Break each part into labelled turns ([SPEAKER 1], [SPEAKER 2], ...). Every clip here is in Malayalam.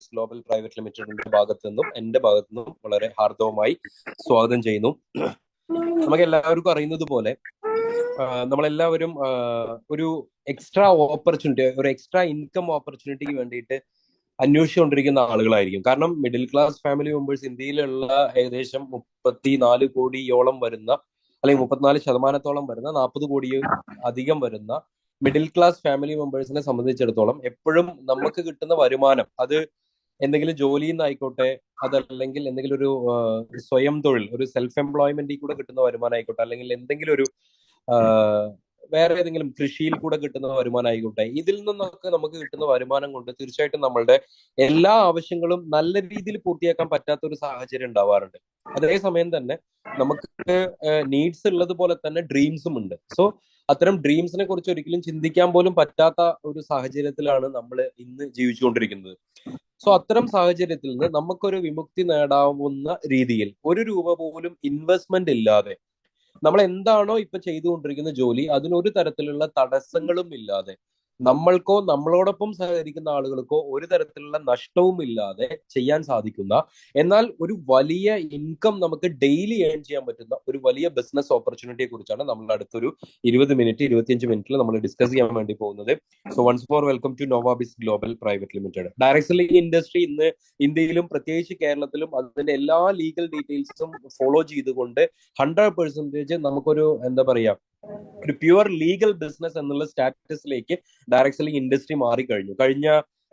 [SPEAKER 1] നവാബിസ് ഗ്ലോബൽ പ്രൈവറ്റ് ലിമിറ്റഡിന്റെ ഭാഗത്തു നിന്നും എന്റെ ഭാഗത്തു നിന്നും വളരെ ഹാർദവമായി സ്വാഗതം ചെയ്യുന്നു. നമുക്ക് എല്ലാവർക്കും അറിയുന്നത് പോലെ നമ്മളെല്ലാവരും ഒരു എക്സ്ട്രാ ഓപ്പർച്യൂണിറ്റി, ഒരു എക്സ്ട്രാ ഇൻകം ഓപ്പർച്യൂണിറ്റിക്ക് വേണ്ടിയിട്ട് അന്വേഷിച്ചുകൊണ്ടിരിക്കുന്ന ആളുകളായിരിക്കും. കാരണം മിഡിൽ ക്ലാസ് ഫാമിലി മെമ്പേഴ്സ് ഇന്ത്യയിലുള്ള ഏകദേശം 34 കോടിയോളം വരുന്ന, അല്ലെങ്കിൽ 34% വരുന്ന, 40 കോടി അധികം വരുന്ന മിഡിൽ ക്ലാസ് ഫാമിലി മെമ്പേഴ്സിനെ സംബന്ധിച്ചിടത്തോളം എപ്പോഴും നമുക്ക് കിട്ടുന്ന വരുമാനം, അത് എന്തെങ്കിലും ജോലിയിൽ നിന്നായിക്കോട്ടെ, അതല്ലെങ്കിൽ എന്തെങ്കിലും ഒരു സ്വയം തൊഴിൽ, ഒരു സെൽഫ് എംപ്ലോയ്മെന്റിൽ കൂടെ കിട്ടുന്ന വരുമാനം ആയിക്കോട്ടെ, അല്ലെങ്കിൽ എന്തെങ്കിലും ഒരു വേറെ ഏതെങ്കിലും കൃഷിയിൽ കൂടെ കിട്ടുന്ന വരുമാനം ആയിക്കോട്ടെ, ഇതിൽ നിന്നൊക്കെ നമുക്ക് കിട്ടുന്ന വരുമാനം കൊണ്ട് തീർച്ചയായിട്ടും നമ്മളുടെ എല്ലാ ആവശ്യങ്ങളും നല്ല രീതിയിൽ പൂർത്തിയാക്കാൻ പറ്റാത്ത ഒരു സാഹചര്യം ഉണ്ടാവാറുണ്ട്. അതേസമയം തന്നെ നമുക്ക് നീഡ്സ് ഉള്ളത് പോലെ തന്നെ ഡ്രീംസും ഉണ്ട്. സോ അത്തരം ഡ്രീംസിനെ കുറിച്ച് ഒരിക്കലും ചിന്തിക്കാൻ പോലും പറ്റാത്ത ഒരു സാഹചര്യത്തിലാണ് നമ്മൾ ഇന്ന് ജീവിച്ചുകൊണ്ടിരിക്കുന്നത്. സോ അത്തരം സാഹചര്യത്തിൽ നിന്ന് നമുക്കൊരു വിമുക്തി നേടാവുന്ന രീതിയിൽ ഒരു രൂപ പോലും ഇൻവെസ്റ്റ്മെന്റ് ഇല്ലാതെ നമ്മൾ എന്താണോ ഇപ്പൊ ചെയ്തുകൊണ്ടിരിക്കുന്ന ജോലി, അതിനൊരു തരത്തിലുള്ള തടസ്സങ്ങളും ഇല്ലാതെ, നമ്മൾക്കോ നമ്മളോടൊപ്പം സഹകരിക്കുന്ന ആളുകൾക്കോ ഒരു തരത്തിലുള്ള നഷ്ടവും ഇല്ലാതെ ചെയ്യാൻ സാധിക്കുന്ന, എന്നാൽ ഒരു വലിയ ഇൻകം നമുക്ക് ഡെയിലി ഏൺ ചെയ്യാൻ പറ്റുന്ന ഒരു വലിയ ബിസിനസ് ഓപ്പർച്യൂണിറ്റിയെ കുറിച്ചാണ് നമ്മൾ അടുത്തൊരു 25 മിനിറ്റിൽ നമ്മൾ ഡിസ്കസ് ചെയ്യാൻ വേണ്ടി പോകുന്നത്. So once more welcome to Nawabis global private limited. Direct selling industry ഇന്ന് ഇന്ത്യയിലും പ്രത്യേകിച്ച് കേരളത്തിലും അതിന്റെ എല്ലാ ലീഗൽ ഡീറ്റെയിൽസും ഫോളോ ചെയ്തുകൊണ്ട് 100% നമുക്കൊരു എന്താ പറയാ, ഒരു പ്യുവർ ലീഗൽ ബിസിനസ് എന്നുള്ള സ്റ്റാറ്റസിലേക്ക് ഡയറക്ട് സെല്ലിംഗ് ഇൻഡസ്ട്രി മാറിക്കഴിഞ്ഞു. കഴിഞ്ഞ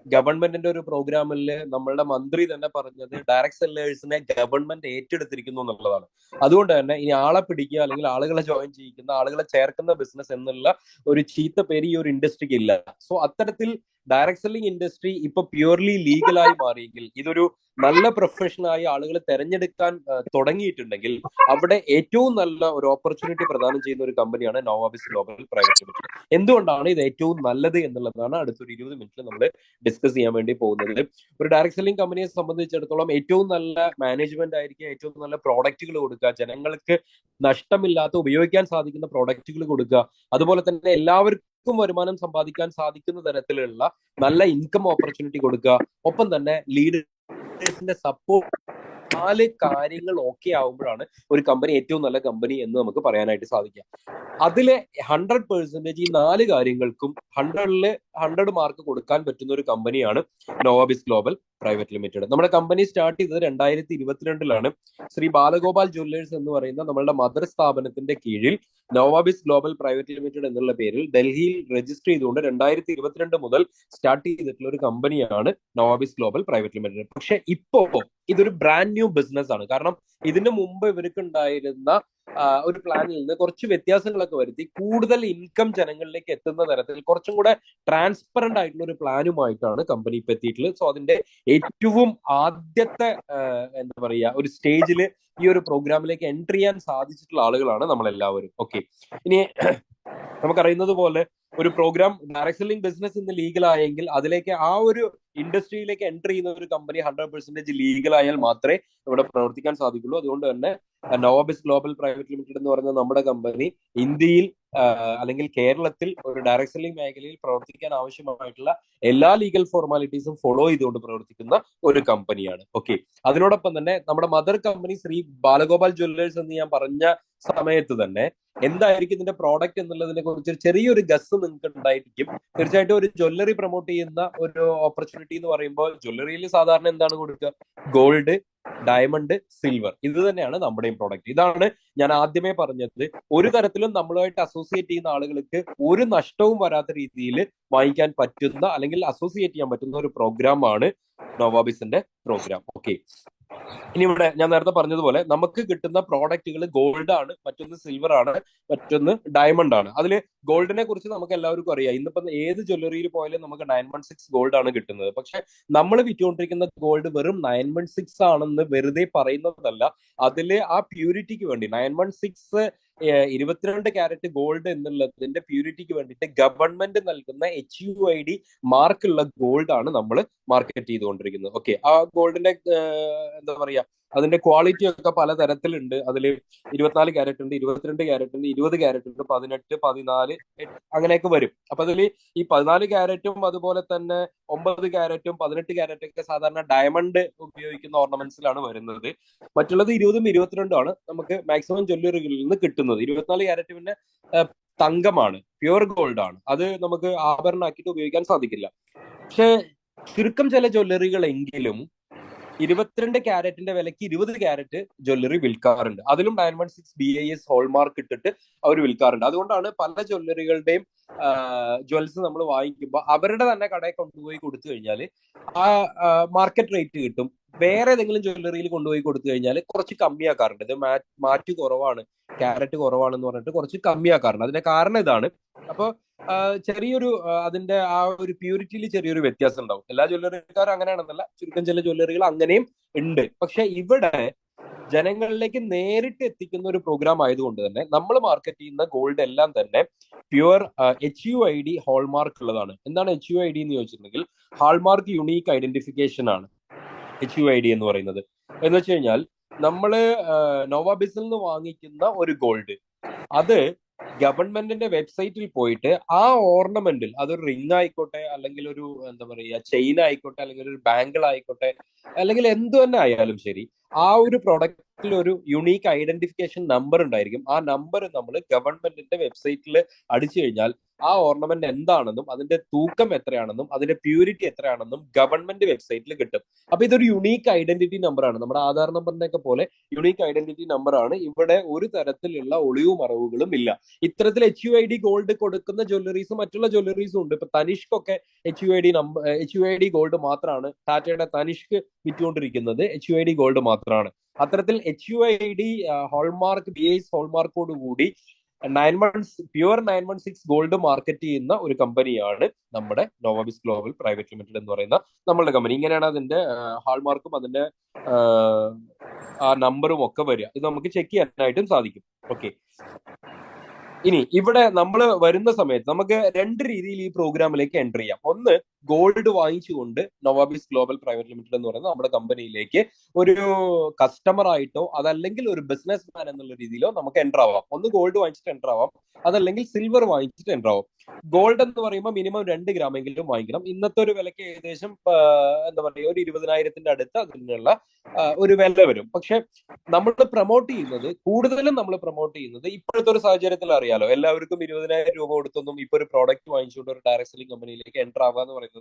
[SPEAKER 1] ഗവൺമെന്റിന്റെ ഒരു പ്രോഗ്രാമിൽ നമ്മളുടെ മന്ത്രി തന്നെ പറഞ്ഞത് ഡയറക്ട് സെല്ലേഴ്സിനെ ഗവൺമെന്റ് ഏറ്റെടുത്തിരിക്കുന്നു എന്നുള്ളതാണ്. അതുകൊണ്ട് തന്നെ ഇനി ആളെ പിടിക്കുക, അല്ലെങ്കിൽ ആളുകളെ ജോയിൻ ചെയ്യിക്കുന്ന, ആളുകളെ ചേർക്കുന്ന ബിസിനസ് എന്നുള്ള ഒരു ചീത്ത പേര് ഈ ഒരു ഇൻഡസ്ട്രിക്ക് ഇല്ല. സോ അത്തരത്തിൽ ഡയറക്ട് സെല്ലിംഗ് ഇൻഡസ്ട്രി ഇപ്പൊ പ്യുവർലി ലീഗലായി മാറിയെങ്കിൽ, ഇതൊരു നല്ല പ്രൊഫഷനായി ആളുകൾ തെരഞ്ഞെടുക്കാൻ തുടങ്ങിയിട്ടുണ്ടെങ്കിൽ, അവിടെ ഏറ്റവും നല്ല ഒരു ഓപ്പർച്യൂണിറ്റി പ്രദാനം ചെയ്യുന്ന ഒരു കമ്പനിയാണ് നവാബിസ് ഗ്ലോബൽ പ്രൈവറ്റ് ലിമിറ്റഡ്. എന്തുകൊണ്ടാണ് ഇത് ഏറ്റവും നല്ലത് എന്നുള്ളതാണ് അടുത്തൊരു 20 മിനിറ്റിൽ നമ്മൾ ഡിസ്കസ് ചെയ്യാൻ വേണ്ടി പോകുന്നത്. ഒരു ഡയറക്ട് സെല്ലിംഗ് കമ്പനിയെ സംബന്ധിച്ചിടത്തോളം ഏറ്റവും നല്ല മാനേജ്മെന്റ് ആയിരിക്കും, ഏറ്റവും നല്ല പ്രോഡക്റ്റുകൾ കൊടുക്കുക, ജനങ്ങൾക്ക് നഷ്ടമില്ലാത്ത ഉപയോഗിക്കാൻ സാധിക്കുന്ന പ്രോഡക്റ്റുകൾ കൊടുക്കുക, അതുപോലെ തന്നെ എല്ലാവർക്കും വരുമാനം സമ്പാദിക്കാൻ സാധിക്കുന്ന തരത്തിലുള്ള നല്ല ഇൻകം ഓപ്പർച്യൂണിറ്റി കൊടുക്കുക, ഒപ്പം തന്നെ ലീഡേഴ്സിന്റെ സപ്പോർട്ട്. 4 കാര്യങ്ങൾ ഓക്കെ ആവുമ്പോഴാണ് ഒരു കമ്പനി ഏറ്റവും നല്ല കമ്പനി എന്ന് നമുക്ക് പറയാനായിട്ട് സാധിക്കുക. അതിലെ 100% ഈ 4 കാര്യങ്ങൾക്കും 100 മാർക്ക് കൊടുക്കാൻ പറ്റുന്ന ഒരു കമ്പനിയാണ് നവാബിസ് ഗ്ലോബൽ പ്രൈവറ്റ് ലിമിറ്റഡ്. നമ്മുടെ കമ്പനി സ്റ്റാർട്ട് ചെയ്തത് 2022 ശ്രീ ബാലഗോപാൽ ജ്വല്ലേഴ്സ് എന്ന് പറയുന്ന നമ്മളുടെ മദർ സ്ഥാപനത്തിന്റെ കീഴിൽ നവാബിസ് ഗ്ലോബൽ പ്രൈവറ്റ് ലിമിറ്റഡ് എന്നുള്ള പേരിൽ ഡൽഹിയിൽ രജിസ്റ്റർ ചെയ്തുകൊണ്ട് 2022 മുതൽ സ്റ്റാർട്ട് ചെയ്തിട്ടുള്ള ഒരു കമ്പനിയാണ് നവാബിസ് ഗ്ലോബൽ പ്രൈവറ്റ് ലിമിറ്റഡ്. പക്ഷെ ഇപ്പോ ഇതൊരു ബ്രാൻഡ് ന്യൂ ബിസിനസ് ആണ്. കാരണം ഇതിനു മുമ്പ് ഇവർക്ക് ഉണ്ടായിരുന്ന ഒരു പ്ലാനിൽ നിന്ന് കുറച്ച് വ്യത്യാസങ്ങളൊക്കെ വരുത്തി കൂടുതൽ ഇൻകം ജനങ്ങളിലേക്ക് എത്തുന്ന തരത്തിൽ കുറച്ചും കൂടെ ട്രാൻസ്പെറന്റ് ആയിട്ടുള്ള ഒരു പ്ലാനുമായിട്ടാണ് കമ്പനി ഇപ്പൊ എത്തിയിട്ടുള്ളത്. സോ അതിന്റെ ഏറ്റവും ആദ്യത്തെ എന്താ പറയുക, ഒരു സ്റ്റേജിൽ ഈ ഒരു പ്രോഗ്രാമിലേക്ക് എൻട്രി ചെയ്യാൻ സാധിച്ചിട്ടുള്ള ആളുകളാണ് നമ്മളെല്ലാവരും. ഓക്കെ, ഇനി നമുക്കറിയുന്നത് പോലെ ഒരു പ്രോഗ്രാം ഡയറക്ട് സെല്ലിംഗ് ബിസിനസ് ഇന്ന് ലീഗലായെങ്കിൽ അതിലേക്ക് ആ ഒരു ഇൻഡസ്ട്രിയിലേക്ക് എൻട്രി ചെയ്യുന്ന ഒരു കമ്പനി 100% ലീഗലായാൽ മാത്രമേ ഇവിടെ പ്രവർത്തിക്കാൻ സാധിക്കുള്ളൂ. അതുകൊണ്ട് തന്നെ നവാബിസ് ഗ്ലോബൽ പ്രൈവറ്റ് ലിമിറ്റഡ് എന്ന് പറയുന്ന നമ്മുടെ കമ്പനി ഇന്ത്യയിൽ അല്ലെങ്കിൽ കേരളത്തിൽ ഒരു ഡയറക്ട് സെല്ലിംഗ് മേഖലയിൽ പ്രവർത്തിക്കാൻ ആവശ്യമായിട്ടുള്ള എല്ലാ ലീഗൽ ഫോർമാലിറ്റീസും ഫോളോ ചെയ്തുകൊണ്ട് പ്രവർത്തിക്കുന്ന ഒരു കമ്പനിയാണ്. ഓക്കെ, അതിനോടൊപ്പം തന്നെ നമ്മുടെ mother company Shri Balagopal Jewellers എന്ന് ഞാൻ പറഞ്ഞ സമയത്ത് തന്നെ എന്തായിരിക്കും ഇതിന്റെ പ്രോഡക്റ്റ് എന്നുള്ളതിനെ കുറിച്ച് ചെറിയൊരു ഗസ് നിങ്ങൾക്ക് ഉണ്ടായിരിക്കും. തീർച്ചയായിട്ടും ഒരു ജ്വല്ലറി പ്രൊമോട്ട് ചെയ്യുന്ന ഒരു ഓപ്പർച്യൂണിറ്റി എന്ന് പറയുമ്പോൾ ജ്വല്ലറിയിൽ സാധാരണ എന്താണ് കൊടുക്കുക? Gold, diamond, silver. ഇത് തന്നെയാണ് നമ്മുടെയും പ്രോഡക്റ്റ്. ഇതാണ് ഞാൻ ആദ്യമേ പറഞ്ഞത്. ഒരു തരത്തിലും നമ്മളുമായിട്ട് അസോസിയേറ്റ് ചെയ്യുന്ന ആളുകൾക്ക് ഒരു നഷ്ടവും വരാത്ത രീതിയിൽ വാങ്ങിക്കാൻ പറ്റുന്ന, അല്ലെങ്കിൽ അസോസിയേറ്റ് ചെയ്യാൻ പറ്റുന്ന ഒരു പ്രോഗ്രാമാണ് നവാബിസിന്റെ പ്രോഗ്രാം. ഓക്കെ, ഇനി ഇവിടെ ഞാൻ നേരത്തെ പറഞ്ഞതുപോലെ നമുക്ക് കിട്ടുന്ന പ്രോഡക്റ്റുകൾ ഗോൾഡ് ആണ്, മറ്റൊന്ന് സിൽവർ ആണ്, മറ്റൊന്ന് ഡയമണ്ട് ആണ്. അതിൽ ഗോൾഡിനെ കുറിച്ച് നമുക്ക് എല്ലാവർക്കും അറിയാം. ഇന്നിപ്പോ ഏത് ജ്വല്ലറിയിൽ പോയാലും നമുക്ക് 916 ഗോൾഡ് ആണ് കിട്ടുന്നത്. പക്ഷെ നമ്മൾ വിറ്റുകൊണ്ടിരിക്കുന്ന ഗോൾഡ് വെറും 916 ആണെന്ന് വെറുതെ പറയുന്നതല്ല. അതില് ആ പ്യൂരിറ്റിക്ക് വേണ്ടി 916 22 ക്യാരറ്റ് ഗോൾഡ് എന്നുള്ളതിന്റെ പ്യൂരിറ്റിക്ക് വേണ്ടിയിട്ട് ഗവൺമെന്റ് നൽകുന്ന HUID മാർക്കുള്ള ഗോൾഡ് ആണ് നമ്മൾ മാർക്കറ്റ് ചെയ്തുകൊണ്ടിരിക്കുന്നത്. ഓക്കെ, ആ ഗോൾഡിന്റെ എന്താ പറയാ, അതിന്റെ ക്വാളിറ്റി ഒക്കെ പല തരത്തിലുണ്ട്. അതിൽ 24 ക്യാരറ്റ് ഉണ്ട്, 22 ക്യാരറ്റ് ഉണ്ട്, 20 ക്യാരറ്റ് ഉണ്ട്, 18, 14 അങ്ങനെയൊക്കെ വരും. അപ്പൊ അതിൽ ഈ 14 ക്യാരറ്റും അതുപോലെ തന്നെ 9 ക്യാരറ്റും 18 ക്യാരറ്റും ഒക്കെ സാധാരണ ഡയമണ്ട് ഉപയോഗിക്കുന്ന ഓർണമെന്റ്സിലാണ് വരുന്നത്. മറ്റുള്ളത് 20ഉം 22ഉം ആണ് നമുക്ക് മാക്സിമം ജ്വല്ലറികളിൽ നിന്ന് കിട്ടുന്നത്. 24 ക്യാരറ്റ് പിന്നെ തങ്കമാണ്, പ്യുവർ ഗോൾഡ് ആണ്. അത് നമുക്ക് ആഭരണമാക്കിയിട്ട് ഉപയോഗിക്കാൻ സാധിക്കില്ല. പക്ഷെ ചുരുക്കം ചില ജ്വല്ലറികളെങ്കിലും 22 ക്യാരറ്റിന്റെ വിലക്ക് 20 ക്യാരറ്റ് ജ്വല്ലറി വിൽക്കാറുണ്ട്. അതിലും 916 BIS ഹോൾമാർക്ക് ഇട്ടിട്ട് അവർ വിൽക്കാറുണ്ട്. അതുകൊണ്ടാണ് പല ജ്വല്ലറികളുടെയും ജ്വൽസ് നമ്മൾ വാങ്ങിക്കുമ്പോൾ അവരുടെ തന്നെ കടയിൽ കൊണ്ടുപോയി കൊടുത്തു കഴിഞ്ഞാൽ ആ മാർക്കറ്റ് റേറ്റ് കിട്ടും. വേറെ ഏതെങ്കിലും ജ്വല്ലറിയിൽ കൊണ്ടുപോയി കൊടുത്തു കഴിഞ്ഞാൽ കുറച്ച് കമ്മിയാക്കാറുണ്ട്. ഇത് മാറ്റ് കുറവാണ്, ക്യാരറ്റ് കുറവാണെന്ന് പറഞ്ഞിട്ട് കുറച്ച് കമ്മിയാക്കാറുണ്ട്. അതിന്റെ കാരണം ഇതാണ്. അപ്പോൾ ചെറിയൊരു അതിന്റെ ആ ഒരു പ്യൂരിറ്റിയിൽ ചെറിയൊരു വ്യത്യാസം ഉണ്ടാവും. എല്ലാ ജ്വല്ലറിക്കാരും അങ്ങനെയാണെന്നല്ല, ചുരുക്കം ചില ജ്വല്ലറികൾ അങ്ങനെയും ഉണ്ട്. പക്ഷെ ഇവിടെ ജനങ്ങളിലേക്ക് നേരിട്ട് എത്തിക്കുന്ന ഒരു പ്രോഗ്രാം ആയതുകൊണ്ട് തന്നെ നമ്മൾ മാർക്കറ്റ് ചെയ്യുന്ന ഗോൾഡ് എല്ലാം തന്നെ പ്യുവർ HUID ഹോൾമാർക്ക് ഉള്ളതാണ്. എന്താണ് HUID എന്ന് ചോദിച്ചിട്ടുണ്ടെങ്കിൽ ഹാൾമാർക്ക് യുണീക്ക് ഐഡന്റിഫിക്കേഷൻ ആണ് HUID എന്ന് പറയുന്നത്. എന്ന് വെച്ച് കഴിഞ്ഞാൽ നമ്മള് നോവാബിസിൽ നിന്ന് വാങ്ങിക്കുന്ന ഒരു ഗോൾഡ് അത് ഗവൺമെന്റിന്റെ വെബ്സൈറ്റിൽ പോയിട്ട് ആ ഓർണമെന്റിൽ, അതൊരു റിംഗ് ആയിക്കോട്ടെ, അല്ലെങ്കിൽ ഒരു എന്താ പറയുക ചെയിൻ ആയിക്കോട്ടെ, അല്ലെങ്കിൽ ഒരു ബാങ്കിൾ ആയിക്കോട്ടെ, അല്ലെങ്കിൽ എന്തു തന്നെ ആയാലും ശരി, ആ ഒരു പ്രൊഡക്റ്റിൽ ഒരു യുണീക്ക് ഐഡന്റിഫിക്കേഷൻ നമ്പർ ഉണ്ടായിരിക്കും. ആ നമ്പർ നമ്മൾ ഗവൺമെന്റിന്റെ വെബ്സൈറ്റിൽ അടിച്ചു കഴിഞ്ഞാൽ ആ ഓർണമെന്റ് എന്താണെന്നും അതിന്റെ തൂക്കം എത്രയാണെന്നും അതിന്റെ പ്യൂരിറ്റി എത്രയാണെന്നും ഗവൺമെന്റ് വെബ്സൈറ്റിൽ കിട്ടും. അപ്പൊ ഇതൊരു യുണീക്ക് ഐഡന്റിറ്റി നമ്പറാണ്. നമ്മുടെ ആധാർ നമ്പറിന്റെ ഒക്കെ പോലെ യുണീക്ക് ഐഡന്റിറ്റി നമ്പറാണ്. ഇവിടെ ഒരു തരത്തിലുള്ള ഒളിവു മറവുകളും ഇല്ല. ഇത്തരത്തിൽ HUID ഗോൾഡ് കൊടുക്കുന്ന ജ്വല്ലറീസും മറ്റുള്ള ജ്വല്ലറീസും ഉണ്ട്. ഇപ്പൊ തനിഷ്ക് ഒക്കെ HUID ഗോൾഡ് മാത്രമാണ്. ടാറ്റയുടെ തനിഷ്ക് വിറ്റുകൊണ്ടിരിക്കുന്നത് HUID ഗോൾഡ് മാത്രമാണ്. അത്തരത്തിൽ HUID ഹോൾമാർക്ക് BIS ഹോൾമാർക്കോട് കൂടി പ്യുവർ 916 ഗോൾഡ് മാർക്കറ്റ് ചെയ്യുന്ന ഒരു കമ്പനിയാണ് നമ്മുടെ നോവാബിസ് ഗ്ലോബൽ പ്രൈവറ്റ് ലിമിറ്റഡ് എന്ന് പറയുന്ന നമ്മളുടെ കമ്പനി. ഇങ്ങനെയാണ് അതിന്റെ ഹാൾമാർക്കും അതിന്റെ ആ നമ്പറും ഒക്കെ വരിക. ഇത് നമുക്ക് ചെക്ക് ചെയ്യാനായിട്ടും സാധിക്കും. ഓക്കെ, ഇനി ഇവിടെ നമ്മൾ വരുന്ന സമയത്ത് നമുക്ക് രണ്ട് രീതിയിൽ ഈ പ്രോഗ്രാമിലേക്ക് എൻ്റർ ചെയ്യാം. ഒന്ന്, ഗോൾഡ് വാങ്ങിച്ചുകൊണ്ട് നോവാബിസ് ഗ്ലോബൽ പ്രൈവറ്റ് ലിമിറ്റഡ് എന്ന് പറയുന്ന നമ്മുടെ കമ്പനിയിലേക്ക് ഒരു കസ്റ്റമർ ആയിട്ടോ അതല്ലെങ്കിൽ ഒരു ബിസിനസ് മാൻ എന്നുള്ള രീതിയിലോ നമുക്ക് എൻ്റർ ആവാം. ഒന്ന് ഗോൾഡ് വാങ്ങിച്ചിട്ട് എൻ്റർ ആവാം, അതല്ലെങ്കിൽ സിൽവർ വാങ്ങിച്ചിട്ട് എൻ്റർ ആവാം. ഗോൾഡ് എന്ന് പറയുമ്പോൾ മിനിമം 2 ഗ്രാമെങ്കിലും വാങ്ങിക്കണം. ഇന്നത്തെ ഒരു വിലയ്ക്ക് ഏകദേശം എന്താ പറയുക, ഒരു 20,000 അടുത്ത് അതിനുള്ള ഒരു വില വരും. പക്ഷെ നമ്മൾ പ്രൊമോട്ട് ചെയ്യുന്നത്, കൂടുതലും നമ്മൾ പ്രൊമോട്ട് ചെയ്യുന്നത് ഇപ്പോഴത്തെ ഒരു സാഹചര്യത്തിൽ അറിയാലോ, എല്ലാവർക്കും 20,000 രൂപ കൊടുത്തൊന്നും ഇപ്പൊ ഒരു പ്രോഡക്റ്റ് വാങ്ങിച്ചുകൊണ്ട് ഒരു ഡയറക്ട് സെല്ലിംഗ് കമ്പനിയിലേക്ക് എൻ്റർ ആവുക എന്ന് പറയുന്നത്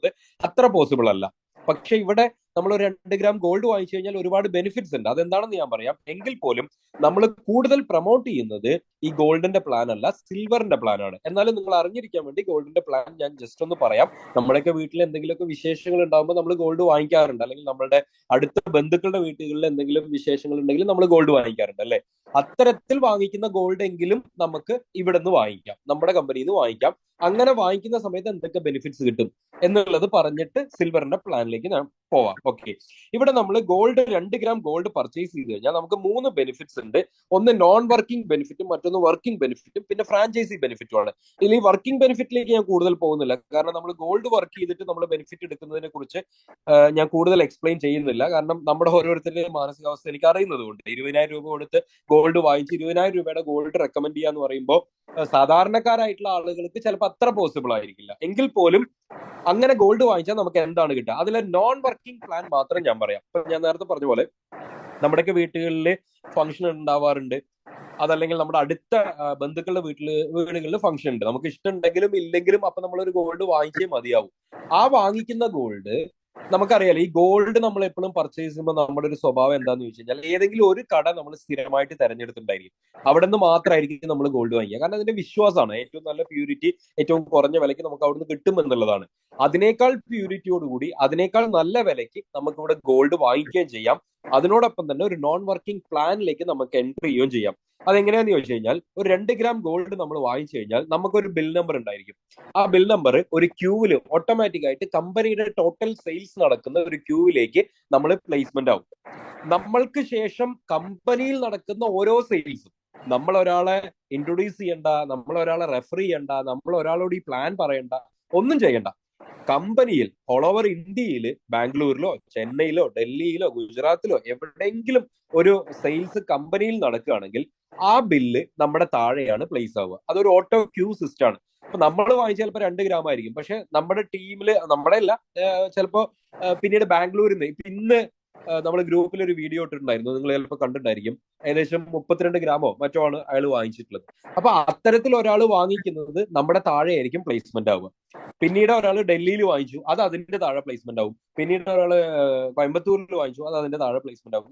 [SPEAKER 1] അത്ര പോസിബിൾ അല്ല. പക്ഷെ ഇവിടെ നമ്മൾ ഒരു 2 ഗ്രാം ഗോൾഡ് വാങ്ങിച്ചു കഴിഞ്ഞാൽ ഒരുപാട് ബെനിഫിറ്റ്സ് ഉണ്ട്. അതെന്താണെന്ന് ഞാൻ പറയാം. എങ്കിൽ പോലും നമ്മൾ കൂടുതൽ പ്രൊമോട്ട് ചെയ്യുന്നത് ഈ ഗോൾഡിന്റെ പ്ലാൻ അല്ല, സിൽവറിന്റെ പ്ലാൻ ആണ്. എന്നാലും നിങ്ങൾ അറിഞ്ഞിരിക്കാൻ വേണ്ടി ഗോൾഡിന്റെ പ്ലാൻ ഞാൻ ജസ്റ്റ് ഒന്ന് പറയാം. നമ്മുടെയൊക്കെ വീട്ടിൽ എന്തെങ്കിലുമൊക്കെ വിശേഷങ്ങൾ ഉണ്ടാകുമ്പോൾ നമ്മൾ ഗോൾഡ് വാങ്ങിക്കാറുണ്ട്, അല്ലെങ്കിൽ നമ്മുടെ അടുത്ത ബന്ധുക്കളുടെ വീട്ടുകളിൽ എന്തെങ്കിലും വിശേഷങ്ങൾ ഉണ്ടെങ്കിൽ നമ്മൾ ഗോൾഡ് വാങ്ങിക്കാറുണ്ട് അല്ലെ. അത്തരത്തിൽ വാങ്ങിക്കുന്ന ഗോൾഡ് എങ്കിലും നമുക്ക് ഇവിടെ നിന്ന് വാങ്ങിക്കാം, നമ്മുടെ കമ്പനിയിൽ നിന്ന് വാങ്ങിക്കാം. അങ്ങനെ വാങ്ങിക്കുന്ന സമയത്ത് എന്തൊക്കെ ബെനിഫിറ്റ്സ് കിട്ടും എന്നുള്ളത് പറഞ്ഞിട്ട് സിൽവറിന്റെ പ്ലാനിലേക്ക് ഞാൻ പോവാം. ഓക്കെ, ഇവിടെ നമ്മൾ ഗോൾഡ് 2 ഗ്രാം ഗോൾഡ് പർച്ചേസ് ചെയ്ത് കഴിഞ്ഞാൽ നമുക്ക് 3 ബെനിഫിറ്റ്സ് ഉണ്ട്. ഒന്ന് നോൺ വർക്കിംഗ് ബെനിഫിറ്റും, മറ്റൊന്ന് വർക്കിംഗ് ബെനിഫിറ്റും, പിന്നെ ഫ്രാഞ്ചൈസി ബെനിഫിറ്റും ആണ്. ഇതിൽ ഈ വർക്കിംഗ് ബെനിഫിറ്റിലേക്ക് ഞാൻ കൂടുതൽ പോകുന്നില്ല, കാരണം നമ്മൾ ഗോൾഡ് വർക്ക് ചെയ്തിട്ട് നമ്മൾ ബെനിഫിറ്റ് എടുക്കുന്നതിനെ കുറിച്ച് ഞാൻ കൂടുതൽ എക്സ്പ്ലെയിൻ ചെയ്യുന്നില്ല. കാരണം നമ്മുടെ ഓരോരുത്തരുടെയും മാനസികാവസ്ഥ എനിക്ക് അറിയുന്നത് കൊണ്ട്. 20,000 രൂപ കൊടുത്ത് ഗോൾഡ് വാങ്ങിച്ച് 20,000 രൂപയുടെ ഗോൾഡ് റെക്കമെൻഡ് ചെയ്യാന്ന് പറയുമ്പോൾ സാധാരണക്കാരായിട്ടുള്ള ആളുകൾക്ക് ചിലപ്പോൾ അത്ര പോസിബിൾ ആയിരിക്കില്ല. എങ്കിൽ പോലും അങ്ങനെ ഗോൾഡ് വാങ്ങിച്ചാൽ നമുക്ക് എന്താണ് കിട്ടുക? അതിലെ നോൺ വർക്കിംഗ് പ്ലാൻ മാത്രം ഞാൻ പറയാം. ഇപ്പൊ ഞാൻ നേരത്തെ പറഞ്ഞ പോലെ നമ്മുടെയൊക്കെ വീടുകളിൽ ഫംഗ്ഷൻ ഉണ്ടാവാറുണ്ട്, അതല്ലെങ്കിൽ നമ്മുടെ അടുത്ത ബന്ധുക്കളുടെ വീടുകളിൽ ഫംഗ്ഷൻ ഉണ്ട്. നമുക്ക് ഇഷ്ടമുണ്ടെങ്കിലും ഇല്ലെങ്കിലും അപ്പൊ നമ്മളൊരു ഗോൾഡ് വാങ്ങിച്ചേ മതിയാവും. ആ വാങ്ങിക്കുന്ന ഗോൾഡ് നമുക്കറിയാലോ, ഈ ഗോൾഡ് നമ്മൾ എപ്പോഴും പർച്ചേസ് ചെയ്യുമ്പോൾ നമ്മുടെ ഒരു സ്വഭാവം എന്താന്ന് ചോദിച്ചു കഴിഞ്ഞാൽ ഏതെങ്കിലും ഒരു കട നമ്മൾ സ്ഥിരമായിട്ട് തെരഞ്ഞെടുത്തിട്ടുണ്ടായിരിക്കും. അവിടെ നിന്ന് മാത്രമായിരിക്കും നമ്മൾ ഗോൾഡ് വാങ്ങിക്കുക. കാരണം അതിന്റെ വിശ്വാസമാണ്, ഏറ്റവും നല്ല പ്യൂരിറ്റി ഏറ്റവും കുറഞ്ഞ വിലയ്ക്ക് നമുക്ക് അവിടുന്ന് കിട്ടും എന്നുള്ളതാണ്. അതിനേക്കാൾ പ്യൂരിറ്റിയോടുകൂടി അതിനേക്കാൾ നല്ല വിലയ്ക്ക് നമുക്ക് ഇവിടെ ഗോൾഡ് വാങ്ങിക്കുകയും ചെയ്യാം. അതിനോടൊപ്പം തന്നെ ഒരു നോൺ വർക്കിംഗ് പ്ലാനിലേക്ക് നമുക്ക് എൻട്രി ചെയ്യുകയും ചെയ്യാം. അതെങ്ങനെയാന്ന് ചോദിച്ചു കഴിഞ്ഞാൽ, ഒരു 2 ഗ്രാം ഗോൾഡ് നമ്മൾ വാങ്ങിച്ചു കഴിഞ്ഞാൽ നമുക്കൊരു ബിൽ നമ്പർ ഉണ്ടായിരിക്കും. ആ ബിൽ നമ്പർ ഒരു ക്യൂവില് ഓട്ടോമാറ്റിക് ആയിട്ട് കമ്പനിയുടെ ടോട്ടൽ സെയിൽസ് നടക്കുന്ന ഒരു ക്യൂവിലേക്ക് നമ്മൾ പ്ലേസ്മെന്റ് ആവും. നമ്മൾക്ക് ശേഷം കമ്പനിയിൽ നടക്കുന്ന ഓരോ സെയിൽസും നമ്മൾ ഒരാളെ ഇൻട്രൊഡ്യൂസ് ചെയ്യണ്ട, നമ്മൾ ഒരാളെ റെഫർ ചെയ്യണ്ട, നമ്മൾ ഒരാളോട് ഈ പ്ലാൻ പറയണ്ട, ഒന്നും ചെയ്യണ്ട. കമ്പനിയിൽ ഓൾ ഓവർ ഇന്ത്യയിൽ ബാംഗ്ലൂരിലോ ചെന്നൈയിലോ ഡൽഹിയിലോ ഗുജറാത്തിലോ എവിടെയെങ്കിലും ഒരു സെയിൽസ് കമ്പനിയിൽ നടക്കുകയാണെങ്കിൽ ആ ബില്ല് നമ്മുടെ താഴെയാണ് പ്ലേസ് ആവുക. അതൊരു ഓട്ടോ ക്യൂ സിസ്റ്റം ആണ്. അപ്പൊ നമ്മൾ വാങ്ങിച്ച ചിലപ്പോൾ 2 ഗ്രാം ആയിരിക്കും, പക്ഷെ നമ്മുടെ ടീമില് നമ്മുടെ അല്ല, ചിലപ്പോ പിന്നീട് ബാംഗ്ലൂരിൽ നിന്ന് ഇപ്പൊ ഇന്ന് നമ്മൾ ഗ്രൂപ്പിൽ ഒരു വീഡിയോ ഇട്ടിട്ടുണ്ടായിരുന്നു, നിങ്ങൾ ചിലപ്പോൾ കണ്ടിട്ടുണ്ടായിരിക്കും. ഏകദേശം 32 ഗ്രാമോ മറ്റോ ആണ് അയാൾ വാങ്ങിച്ചിട്ടുള്ളത്. അപ്പൊ അത്തരത്തിൽ ഒരാൾ വാങ്ങിക്കുന്നത് നമ്മുടെ താഴെ ആയിരിക്കും പ്ലേസ്മെന്റ് ആവുക. പിന്നീട് ഒരാൾ ഡൽഹിയിൽ വാങ്ങിച്ചു, അത് അതിന്റെ താഴെ പ്ലേസ്മെന്റ് ആവും. പിന്നീട് ഒരാൾ കോയമ്പത്തൂരിൽ വാങ്ങിച്ചു, അത് അതിന്റെ താഴെ പ്ലേസ്മെന്റ് ആവും.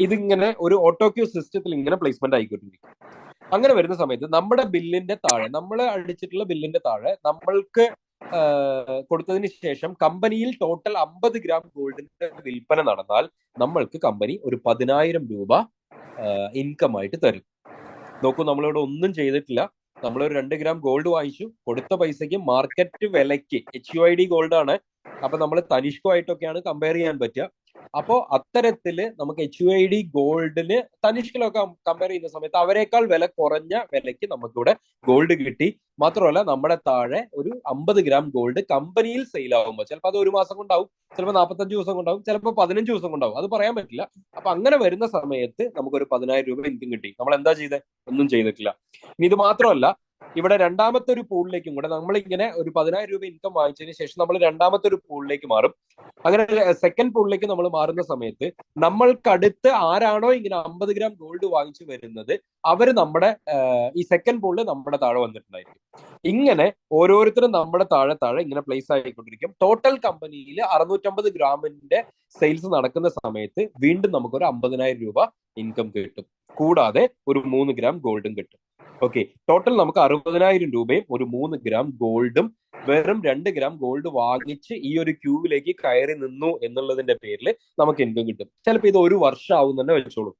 [SPEAKER 1] ഇതിങ്ങനെ ഒരു ഓട്ടോക്യൂ സിസ്റ്റത്തിൽ ഇങ്ങനെ പ്ലേസ്മെന്റ് ആയിക്കൊണ്ടിരിക്കും. അങ്ങനെ വരുന്ന സമയത്ത് നമ്മുടെ ബില്ലിന്റെ താഴെ, നമ്മൾ അടിച്ചിട്ടുള്ള ബില്ലിന്റെ താഴെ നമ്മൾക്ക് കൊടുത്തതിന് ശേഷം കമ്പനിയിൽ ടോട്ടൽ 50 ഗ്രാം ഗോൾഡിന്റെ വിൽപ്പന നടന്നാൽ നമ്മൾക്ക് കമ്പനി ഒരു 10,000 രൂപ ഇൻകം ആയിട്ട് തരും. നോക്കൂ, നമ്മളിവിടെ ഒന്നും ചെയ്തിട്ടില്ല. നമ്മളൊരു 2 ഗ്രാം ഗോൾഡ് വാങ്ങിച്ചു, കൊടുത്ത പൈസയ്ക്ക് മാർക്കറ്റ് വിലയ്ക്ക് HUID ഗോൾഡ് ആണ്. അപ്പൊ നമ്മൾ തനിഷ്കോ ആയിട്ടൊക്കെയാണ് കമ്പയർ ചെയ്യാൻ പറ്റുക. അപ്പോ അത്തരത്തില് നമുക്ക് HUID ഗോൾഡിന് തനിഷ്കിലൊക്കെ കമ്പയർ ചെയ്യുന്ന സമയത്ത് അവരെക്കാൾ വില കുറഞ്ഞ വിലയ്ക്ക് നമുക്കിവിടെ ഗോൾഡ് കിട്ടി. മാത്രമല്ല നമ്മുടെ താഴെ ഒരു 50 ഗ്രാം ഗോൾഡ് കമ്പനിയിൽ സെയിൽ ആകുമ്പോൾ ചിലപ്പോൾ അത് 1 മാസം കൊണ്ടാവും, ചിലപ്പോൾ 45 ദിവസം കൊണ്ടാവും, ചിലപ്പോൾ 15 ദിവസം കൊണ്ടാവും, അത് പറയാൻ പറ്റില്ല. അപ്പൊ അങ്ങനെ വരുന്ന സമയത്ത് നമുക്കൊരു 10,000 രൂപ ഇൻകം കിട്ടി. നമ്മൾ എന്താ ചെയ്തത്? ഒന്നും ചെയ്തിട്ടില്ല. ഇനി ഇത് മാത്രമല്ല, ഇവിടെ രണ്ടാമത്തെ ഒരു പൂളിലേക്കും കൂടെ നമ്മളിങ്ങനെ ഒരു 10,000 രൂപ ഇൻകം വാങ്ങിച്ചതിന് ശേഷം നമ്മൾ രണ്ടാമത്തെ ഒരു പൂളിലേക്ക് മാറും. അങ്ങനെ സെക്കൻഡ് പൂളിലേക്ക് നമ്മൾ മാറുന്ന സമയത്ത് നമ്മൾക്കടുത്ത് ആരാണോ ഇങ്ങനെ 50 ഗ്രാം ഗോൾഡ് വാങ്ങിച്ചു വരുന്നത് അവര് നമ്മുടെ ഈ സെക്കൻഡ് പൂളിൽ നമ്മുടെ താഴെ വന്നിട്ടുണ്ടായിരിക്കും. ഇങ്ങനെ ഓരോരുത്തരും നമ്മുടെ താഴെ താഴെ ഇങ്ങനെ പ്ലേസ് ആയിക്കൊണ്ടിരിക്കും. ടോട്ടൽ കമ്പനിയിൽ 650 ഗ്രാമിന്റെ സെയിൽസ് നടക്കുന്ന സമയത്ത് വീണ്ടും നമുക്കൊരു 50,000 രൂപ ഇൻകം കിട്ടും. കൂടാതെ ഒരു 3 ഗ്രാം ഗോൾഡും കിട്ടും. ഓക്കെ, ടോട്ടൽ നമുക്ക് 60,000 രൂപയും ഒരു 3 ഗ്രാം ഗോൾഡും, വെറും 2 ഗ്രാം ഗോൾഡ് വാങ്ങിച്ച് ഈ ഒരു ക്യൂവിലേക്ക് കയറി നിന്നു എന്നുള്ളതിന്റെ പേരിൽ നമുക്ക് ഇൻകം കിട്ടും. ചിലപ്പോൾ ഇത് 1 വർഷം ആവും തന്നെ വെച്ചോളൂ.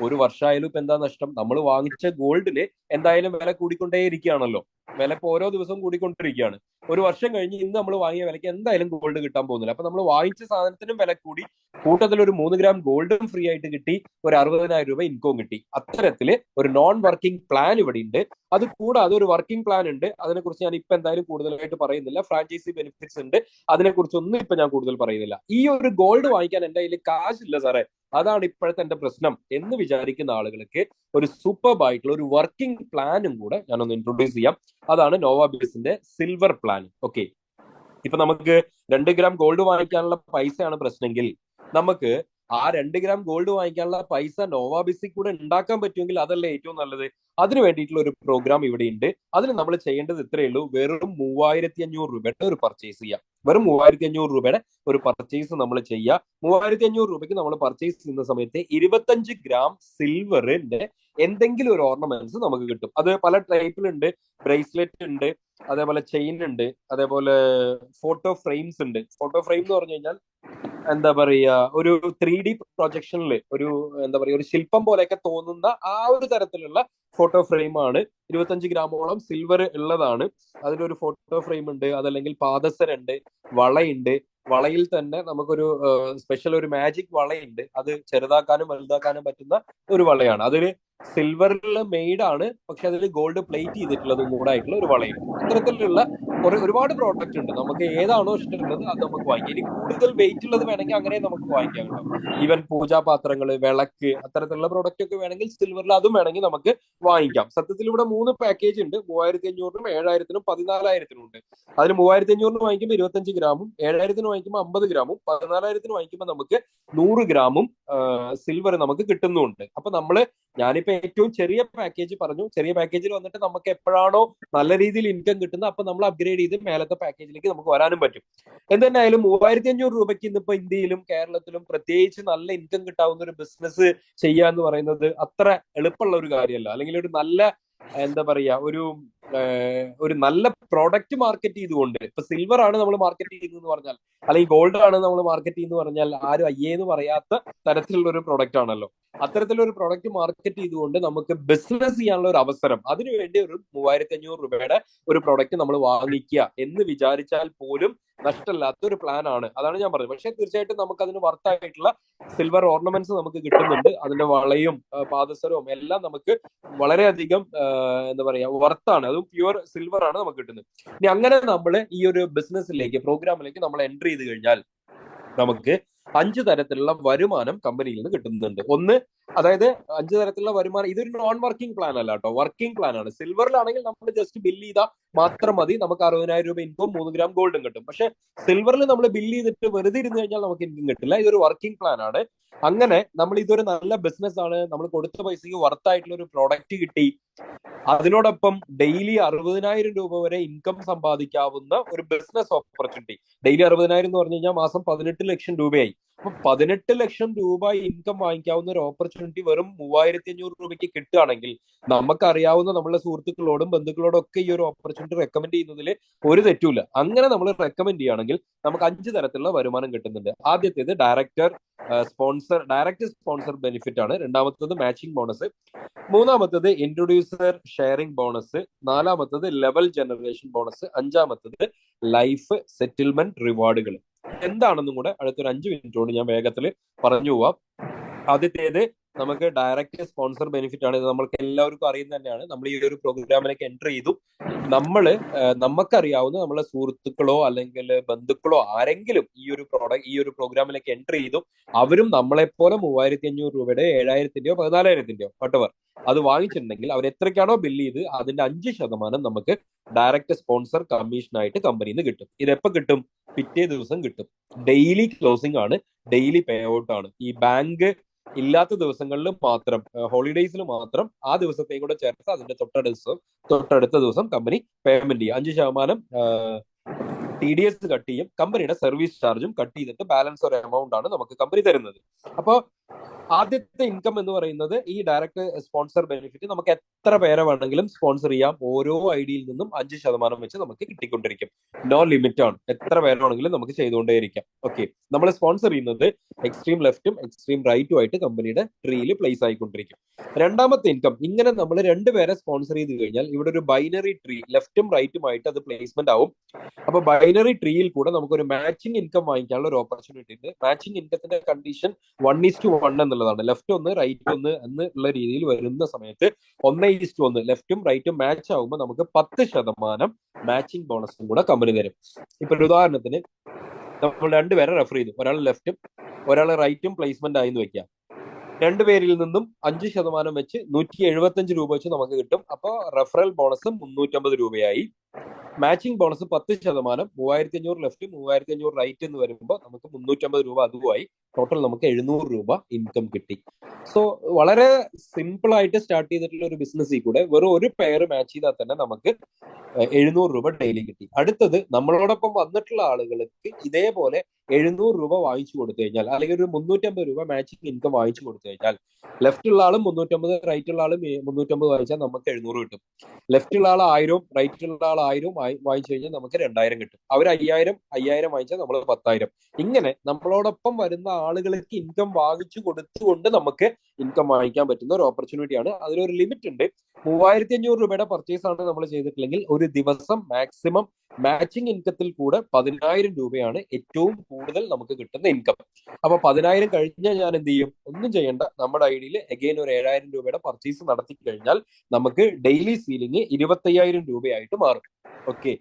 [SPEAKER 1] 1 വർഷമായാലും ഇപ്പൊ എന്താ നഷ്ടം? നമ്മൾ വാങ്ങിച്ച ഗോൾഡിന് എന്തായാലും വില കൂടിക്കൊണ്ടേയിരിക്കുകയാണല്ലോ. വില ഇപ്പൊ ഓരോ ദിവസവും കൂടിക്കൊണ്ടിരിക്കുകയാണ്. 1 വർഷം കഴിഞ്ഞ് ഇന്ന് നമ്മൾ വാങ്ങിയ വിലയ്ക്ക് എന്തായാലും ഗോൾഡ് കിട്ടാൻ പോകുന്നില്ല. അപ്പൊ നമ്മൾ വാങ്ങിച്ച സാധനത്തിനും വില കൂടി, കൂട്ടത്തിൽ ഒരു 3 ഗ്രാം ഗോൾഡും ഫ്രീ ആയിട്ട് കിട്ടി, ഒരു 60,000 രൂപ ഇൻകവും കിട്ടി. അത്തരത്തില് ഒരു നോൺ വർക്കിംഗ് പ്ലാൻ ഇവിടെ ഉണ്ട്. അത് കൂടാതെ ഒരു വർക്കിംഗ് പ്ലാൻ ഉണ്ട്. അതിനെക്കുറിച്ച് ഞാൻ ഇപ്പൊ എന്തായാലും കൂടുതലായിട്ട് പറയുന്നില്ല. ഫ്രാഞ്ചൈസി ബെനിഫിറ്റ്സ് ഉണ്ട്, അതിനെക്കുറിച്ചൊന്നും ഇപ്പൊ ഞാൻ കൂടുതൽ പറയുന്നില്ല. ഈ ഒരു ഗോൾഡ് വാങ്ങിക്കാൻ എന്റെ കയ്യിൽ കാശില്ല സാറേ, അതാണ് ഇപ്പോഴത്തെ എന്റെ പ്രശ്നം എന്ന് വിചാരിക്കുന്ന ആളുകൾക്ക് ഒരു സൂപ്പർബ് ആയിട്ടുള്ള ഒരു വർക്കിംഗ് പ്ലാനും കൂടെ ഞാനൊന്ന് ഇൻട്രൊഡ്യൂസ് ചെയ്യാം. അതാണ് നോവാബിസിന്റെ സിൽവർ പ്ലാൻ. ഓക്കെ, ഇപ്പൊ നമുക്ക് 2 ഗ്രാം ഗോൾഡ് വാങ്ങിക്കാനുള്ള പൈസയാണ് പ്രശ്നമെങ്കിൽ നമുക്ക് ആ 2 ഗ്രാം ഗോൾഡ് വാങ്ങിക്കാനുള്ള പൈസ നോവാബിസിൽ കൂടെ ഉണ്ടാക്കാൻ പറ്റുമെങ്കിൽ അതല്ലേ ഏറ്റവും നല്ലത്. അതിന് വേണ്ടിയിട്ടുള്ള ഒരു പ്രോഗ്രാം ഇവിടെ ഉണ്ട്. അതിന് നമ്മൾ ചെയ്യേണ്ടത് ഇത്രയേ ഉള്ളൂ, വെറും 3,500 രൂപയുടെ ഒരു പർച്ചേസ് ചെയ്യാം. വെറും 3,500 രൂപയുടെ ഒരു പർച്ചേസ് നമ്മൾ ചെയ്യുക. 3,500 രൂപയ്ക്ക് നമ്മൾ പർച്ചേസ് ചെയ്യുന്ന സമയത്ത് 25 ഗ്രാം സിൽവറിന്റെ എന്തെങ്കിലും ഒരു ഓർണമെന്റ്സ് നമുക്ക് കിട്ടും. അത് പല ടൈപ്പിലുണ്ട്. ബ്രേസ്ലെറ്റ് ഉണ്ട്, അതേപോലെ ചെയിൻ ഉണ്ട്, അതേപോലെ ഫോട്ടോ ഫ്രെയിംസ് ഉണ്ട്. ഫോട്ടോ ഫ്രെയിം എന്ന് പറഞ്ഞു കഴിഞ്ഞാൽ എന്താ പറയാ, ഒരു 3D പ്രൊജക്ഷനിൽ ഒരു എന്താ പറയാ ഒരു ശില്പം പോലെയൊക്കെ തോന്നുന്ന ആ ഒരു തരത്തിലുള്ള ഫോട്ടോ ഫ്രെയിം ആണ്. 25 ഗ്രാമോളം സിൽവർ ഉള്ളതാണ്. അതിലൊരു ഫോട്ടോ ഫ്രെയിം ഉണ്ട്, അതല്ലെങ്കിൽ പാദസരുണ്ട്, വളയുണ്ട്. വളയിൽ തന്നെ നമുക്കൊരു സ്പെഷ്യൽ ഒരു മാജിക് വളയുണ്ട്. അത് ചെറുതാക്കാനും വലുതാക്കാനും പറ്റുന്ന ഒരു വളയാണ്. അതില് സിൽവറിൽ മെയ്ഡ് ആണ്, പക്ഷെ അതിൽ ഗോൾഡ് പ്ലേറ്റ് ചെയ്തിട്ടുള്ളതും കൂടെ ആയിട്ടുള്ള ഒരു വളയുണ്ട്. ഇത്തരത്തിലുള്ള ഒരുപാട് പ്രോഡക്റ്റ് ഉണ്ട്. നമുക്ക് ഏതാണോ ഇഷ്ടമുള്ളത് അത് നമുക്ക് വാങ്ങിക്കാം. ഇനി കൂടുതൽ വെയിറ്റ് ഉള്ളത് വേണമെങ്കിൽ അങ്ങനെ നമുക്ക് വാങ്ങിക്കാം കേട്ടോ. ഈവൻ പൂജാപാത്രങ്ങൾ, വിളക്ക്, അത്തരത്തിലുള്ള പ്രോഡക്റ്റ് ഒക്കെ വേണമെങ്കിൽ സിൽവറിൽ അതും വേണമെങ്കിൽ നമുക്ക് വാങ്ങിക്കാം. സത്യത്തിൽ ഇവിടെ 3 പാക്കേജ് ഉണ്ട്. 3,500-നും 7,000-നും 14,000-നും ഉണ്ട്. അതിന് 3,500-ന് വാങ്ങിക്കുമ്പോൾ 25 ഗ്രാമും, 7,000-ന് വാങ്ങിക്കുമ്പോൾ 50 ഗ്രാമും, 14,000-ന് വാങ്ങിക്കുമ്പോൾ നമുക്ക് 100 ഗ്രാമും സിൽവർ നമുക്ക് കിട്ടുന്നുണ്ട്. അപ്പൊ ഞാനിപ്പോ ഏറ്റവും ചെറിയ പാക്കേജ് പറഞ്ഞു. ചെറിയ പാക്കേജിൽ വന്നിട്ട് നമുക്ക് എപ്പോഴാണോ നല്ല രീതിയിൽ ഇൻകം കിട്ടുന്നത് അപ്പൊ നമ്മൾ അപ്ഗ്രേഡ് ചെയ്ത് മേലത്തെ പാക്കേജിലേക്ക് നമുക്ക് വരാനും പറ്റും. എന്തെന്നായാലും 3,500 രൂപയ്ക്ക് ഇന്നിപ്പോ ഇന്ത്യയിലും കേരളത്തിലും പ്രത്യേകിച്ച് നല്ല ഇൻകം കിട്ടാവുന്ന ഒരു ബിസിനസ് ചെയ്യുക എന്ന് പറയുന്നത് അത്ര എളുപ്പമുള്ള ഒരു കാര്യമല്ല. അല്ലെങ്കിൽ ഒരു നല്ല എന്താ പറയാ ഒരു നല്ല പ്രോഡക്റ്റ് മാർക്കറ്റ് ചെയ്തുകൊണ്ട്, ഇപ്പൊ സിൽവർ ആണ് നമ്മൾ മാർക്കറ്റ് ചെയ്യുന്നതെന്ന് പറഞ്ഞാൽ, അല്ലെങ്കിൽ ഗോൾഡ് ആണ് നമ്മൾ മാർക്കറ്റ് ചെയ്യുന്നത് പറഞ്ഞാൽ ആരും അയ്യേന്ന് പറയാത്ത തരത്തിലുള്ള ഒരു പ്രൊഡക്റ്റ് ആണല്ലോ. അത്തരത്തിലൊരു പ്രൊഡക്റ്റ് മാർക്കറ്റ് ചെയ്തുകൊണ്ട് നമുക്ക് ബിസിനസ് ചെയ്യാനുള്ള ഒരു അവസരം, അതിനുവേണ്ടി ഒരു 3,500 രൂപയുടെ ഒരു പ്രൊഡക്റ്റ് നമ്മൾ വാങ്ങിക്കുക എന്ന് വിചാരിച്ചാൽ പോലും നഷ്ടമില്ലാത്ത ഒരു പ്ലാൻ ആണ്. അതാണ് ഞാൻ പറഞ്ഞത്. പക്ഷെ തീർച്ചയായിട്ടും നമുക്ക് അതിന് വർത്തായിട്ടുള്ള സിൽവർ ഓർണമെന്റ്സ് നമുക്ക് കിട്ടുന്നുണ്ട്. അതിന്റെ വളയും പാദസരവും എല്ലാം നമുക്ക് വളരെയധികം എന്താ പറയാ വർത്താണ്. അതും പ്യുവർ സിൽവർ ആണ് നമുക്ക് കിട്ടുന്നത്. ഇനി അങ്ങനെ നമ്മൾ ഈ ഒരു ബിസിനസ്സിലേക്ക് പ്രോഗ്രാമിലേക്ക് നമ്മൾ എൻട്രി ചെയ്ത് കഴിഞ്ഞാൽ നമുക്ക് 5 തരത്തിലുള്ള വരുമാനം കമ്പനിയിൽ നിന്ന് കിട്ടുന്നുണ്ട്. ഒന്ന്, അതായത് 5 തരത്തിലുള്ള വരുമാനം. ഇതൊരു നോൺ വർക്കിംഗ് പ്ലാൻ അല്ല കേട്ടോ, വർക്കിംഗ് പ്ലാൻ ആണ്. സിൽവറിലാണെങ്കിൽ നമ്മൾ ജസ്റ്റ് ബില്ല് ചെയ്താൽ മാത്രം മതി, നമുക്ക് 60,000 രൂപ ഇൻകം 3 ഗ്രാം ഗോൾഡും കിട്ടും. പക്ഷെ സിൽവറിൽ നമ്മൾ ബില്ല് ചെയ്തിട്ട് വെറുതെ ഇരുന്ന് കഴിഞ്ഞാൽ നമുക്ക് ഇൻകം കിട്ടില്ല. ഇതൊരു വർക്കിംഗ് പ്ലാൻ ആണ്. അങ്ങനെ നമ്മൾ ഇതൊരു നല്ല ബിസിനസ് ആണ്, നമ്മൾ കൊടുത്ത പൈസക്ക് വർത്തായിട്ടുള്ള ഒരു പ്രോഡക്റ്റ് കിട്ടി, അതിനോടൊപ്പം ഡെയിലി 60,000 രൂപ വരെ ഇൻകം സമ്പാദിക്കാവുന്ന ഒരു ബിസിനസ് ഓപ്പർച്യൂണിറ്റി. ഡെയിലി 60,000 എന്ന് പറഞ്ഞു കഴിഞ്ഞാൽ മാസം 18 ലക്ഷം രൂപയായി. അപ്പൊ 18 ലക്ഷം രൂപ ഇൻകം വാങ്ങിക്കാവുന്ന ഒരു ഓപ്പർച്യൂണിറ്റി വെറും 3,500 രൂപയ്ക്ക് കിട്ടുകയാണെങ്കിൽ നമുക്കറിയാവുന്ന നമ്മളുടെ സുഹൃത്തുക്കളോടും ബന്ധുക്കളോടും ഒക്കെ ഈ ഒരു ഓപ്പർച്യൂണിറ്റി റെക്കമെൻഡ് ചെയ്യുന്നതിൽ ഒരു തെറ്റുമില്ല. അങ്ങനെ നമ്മൾ റെക്കമെൻഡ് ചെയ്യുകയാണെങ്കിൽ നമുക്ക് 5 തരത്തിലുള്ള വരുമാനം കിട്ടുന്നുണ്ട്. ആദ്യത്തേത് ഡയറക്റ്റ് സ്പോൺസർ ബെനിഫിറ്റ് ആണ്. രണ്ടാമത്തത് മാച്ചിങ് ബോണസ്. മൂന്നാമത്തത് ഇൻട്രൊഡ്യൂസർ ഷെയറിംഗ് ബോണസ്. നാലാമത്തത് ലെവൽ ജനറേഷൻ ബോണസ്. അഞ്ചാമത്തത് ലൈഫ് സെറ്റിൽമെന്റ് റിവാർഡുകൾ. എന്താണെന്നും കൂടെ അടുത്തൊരു 5 മിനിറ്റ് കൊണ്ട് ഞാൻ വേഗത്തിൽ പറഞ്ഞു പോവാം. ആദ്യത്തേത് നമുക്ക് ഡയറക്റ്റ് സ്പോൺസർ ബെനിഫിറ്റ് ആണ്. ഇത് നമ്മൾക്ക് എല്ലാവർക്കും അറിയുന്ന തന്നെയാണ്. നമ്മൾ ഈ ഒരു പ്രോഗ്രാമിലേക്ക് എൻ്റർ ചെയ്തു, നമുക്കറിയാവുന്ന നമ്മളെ സുഹൃത്തുക്കളോ അല്ലെങ്കിൽ ബന്ധുക്കളോ ആരെങ്കിലും ഈ ഒരു പ്രോഗ്രാമിലേക്ക് എൻ്റർ ചെയ്തു, അവരും നമ്മളെപ്പോലെ 3,500 രൂപയുടെ 7,000-ന്റെയോ 14,000-ന്റെയോ വട്ടവർ അത് വാങ്ങിച്ചിട്ടുണ്ടെങ്കിൽ അവർ എത്രയ്ക്കാണോ ബില്ല് ചെയ്ത് അതിന്റെ 5% നമുക്ക് ഡയറക്റ്റ് സ്പോൺസർ കമ്മീഷനായിട്ട് കമ്പനിയിൽ നിന്ന് കിട്ടും. ഇതെപ്പോ കിട്ടും? പിറ്റേ ദിവസം കിട്ടും. ഡെയിലി ക്ലോസിംഗ് ആണ്, ഡെയിലി പേ ഔട്ട് ആണ്. ഈ ബാങ്ക് ഇല്ലാത്ത ദിവസങ്ങളിൽ മാത്രം, ഹോളിഡേയ്സിൽ മാത്രം ആ ദിവസത്തെയും കൂടെ ചേർത്ത് അതിന്റെ തൊട്ടടുത്ത ദിവസം കമ്പനി പേയ്മെന്റ് ചെയ്യും. 5% TDS കട്ട് ചെയ്യും, കമ്പനിയുടെ സർവീസ് ചാർജും കട്ട് ചെയ്തിട്ട് ബാലൻസ് ഒരു എമൗണ്ട് ആണ് നമുക്ക് കമ്പനി തരുന്നത്. അപ്പോൾ ആദ്യത്തെ ഇൻകം എന്ന് പറയുന്നത് ഈ ഡയറക്റ്റ് സ്പോൺസർ ബെനിഫിറ്റ്. നമുക്ക് എത്ര പേരെ വേണമെങ്കിലും സ്പോൺസർ ചെയ്യാം. ഓരോ ഐഡിയിൽ നിന്നും 5% വെച്ച് നമുക്ക് കിട്ടിക്കൊണ്ടിരിക്കും. നോ ലിമിറ്റ് ആണ്, എത്ര പേരെ വേണമെങ്കിലും നമുക്ക് ചെയ്തുകൊണ്ടേയിരിക്കാം. ഓക്കെ, നമ്മൾ സ്പോൺസർ ചെയ്യുന്നത് എക്സ്ട്രീം ലെഫ്റ്റും എക്സ്ട്രീം റൈറ്റും ആയിട്ട് കമ്പനിയുടെ ട്രീയിൽ പ്ലേസ് ആയിക്കൊണ്ടിരിക്കും. രണ്ടാമത്തെ ഇൻകം, ഇങ്ങനെ നമ്മൾ 2 പേരെ സ്പോൺസർ ചെയ്ത് കഴിഞ്ഞാൽ ഇവിടെ ഒരു ബൈനറി ട്രീ ലെഫ്റ്റും റൈറ്റുമായിട്ട് അത് പ്ലേസ്മെന്റ് ആവും. അപ്പൊ ബൈനറി ട്രീയിൽ കൂടെ നമുക്കൊരു മാച്ചിങ് ഇൻകം വാങ്ങിക്കാനുള്ള ഒരു ഓപ്പർച്യൂണിറ്റി ഉണ്ട്. മാച്ചിങ് ഇൻകത്തിന്റെ കണ്ടീഷൻ 1:1 എന്നുള്ളതാണ്. ലെഫ്റ്റ് 1 റൈറ്റ് 1 എന്നുള്ള രീതിയിൽ വരുന്ന സമയത്ത് 1:1 ലെഫ്റ്റും റൈറ്റും മാച്ച് ആകുമ്പോൾ നമുക്ക് 10% മാച്ചിങ് ബോണസും കൂടെ കമ്പനി തരും. ഇപ്പൊ ഒരു ഉദാഹരണത്തിന് നമ്മൾ 2 പേരെ റെഫർ ചെയ്തു, ഒരാൾ ലെഫ്റ്റും ഒരാൾ റൈറ്റും പ്ലേസ്മെന്റ് ആയി എന്ന് വെക്കാം. 2 പേരിൽ നിന്നും 5% വെച്ച് 175 രൂപ വെച്ച് നമുക്ക് കിട്ടും. അപ്പോൾ റെഫറൽ ബോണസ് 350 രൂപയായി. മാച്ചിങ് ബോണസ് 10%, 3,500 ലെഫ്റ്റ് 3,500 റൈറ്റ് എന്ന് വരുമ്പോൾ നമുക്ക് 350 രൂപ അതുമായി ടോട്ടൽ നമുക്ക് 700 രൂപ ഇൻകം കിട്ടി. സോ വളരെ സിമ്പിൾ ആയിട്ട് സ്റ്റാർട്ട് ചെയ്തിട്ടുള്ള ഒരു ബിസിനസ്സിൽ കൂടെ വെറും ഒരു പെയർ മാച്ച് ചെയ്താൽ തന്നെ നമുക്ക് 700 രൂപ ഡെയിലി കിട്ടി. അടുത്തത് നമ്മളോടൊപ്പം വന്നിട്ടുള്ള ആളുകൾക്ക് ഇതേപോലെ 700 രൂപ വാങ്ങിച്ചു കൊടുത്തു കഴിഞ്ഞാൽ, അല്ലെങ്കിൽ ഒരു 350 രൂപ മാച്ചിങ് ഇൻകം വാങ്ങിച്ചു കൊടുത്തു കഴിഞ്ഞാൽ, ലെഫ്റ്റ് ഉള്ള ആളും 350, റൈറ്റ് ഉള്ള ആളും 350 വാങ്ങിച്ചാൽ നമുക്ക് 700 കിട്ടും. ലെഫ്റ്റ് ഉള്ള ആൾ 1000, റൈറ്റ് ഉള്ള ആൾ 1000 വാങ്ങിച്ചു കഴിഞ്ഞാൽ നമുക്ക് 2,000 കിട്ടും. അവർ 5,000 വാങ്ങിച്ചാൽ നമ്മൾ 10,000. ഇങ്ങനെ നമ്മളോടൊപ്പം വരുന്ന ആളുകൾക്ക് ഇൻകം വാങ്ങിച്ചു കൊടുത്തുകൊണ്ട് നമുക്ക് ഇൻകം വാങ്ങിക്കാൻ പറ്റുന്ന ഒരു ഓപ്പർച്യൂണിറ്റിയാണ്. അതിലൊരു ലിമിറ്റ് ഉണ്ട്. 3,500 രൂപയുടെ പർച്ചേസ് ആണ് നമ്മൾ ചെയ്തിട്ടില്ലെങ്കിൽ ഒരു ദിവസം മാക്സിമം മാച്ചിങ് ഇൻകത്തിൽ കൂടെ 10,000 രൂപയാണ് ഏറ്റവും കൂടുതൽ നമുക്ക് കിട്ടുന്ന ഇൻകം. അപ്പൊ 10,000 കഴിഞ്ഞാൽ ഞാൻ എന്ത് ചെയ്യും? ഒന്നും ചെയ്യണ്ട, നമ്മുടെ ഐഡിയിൽ അഗൈൻ ഒരു 7,000 രൂപയുടെ പർച്ചേസ് നടത്തി കഴിഞ്ഞാൽ നമുക്ക് ഡെയിലി സീലിംഗ് 25,000 രൂപയായിട്ട് മാറും. ഓക്കെ,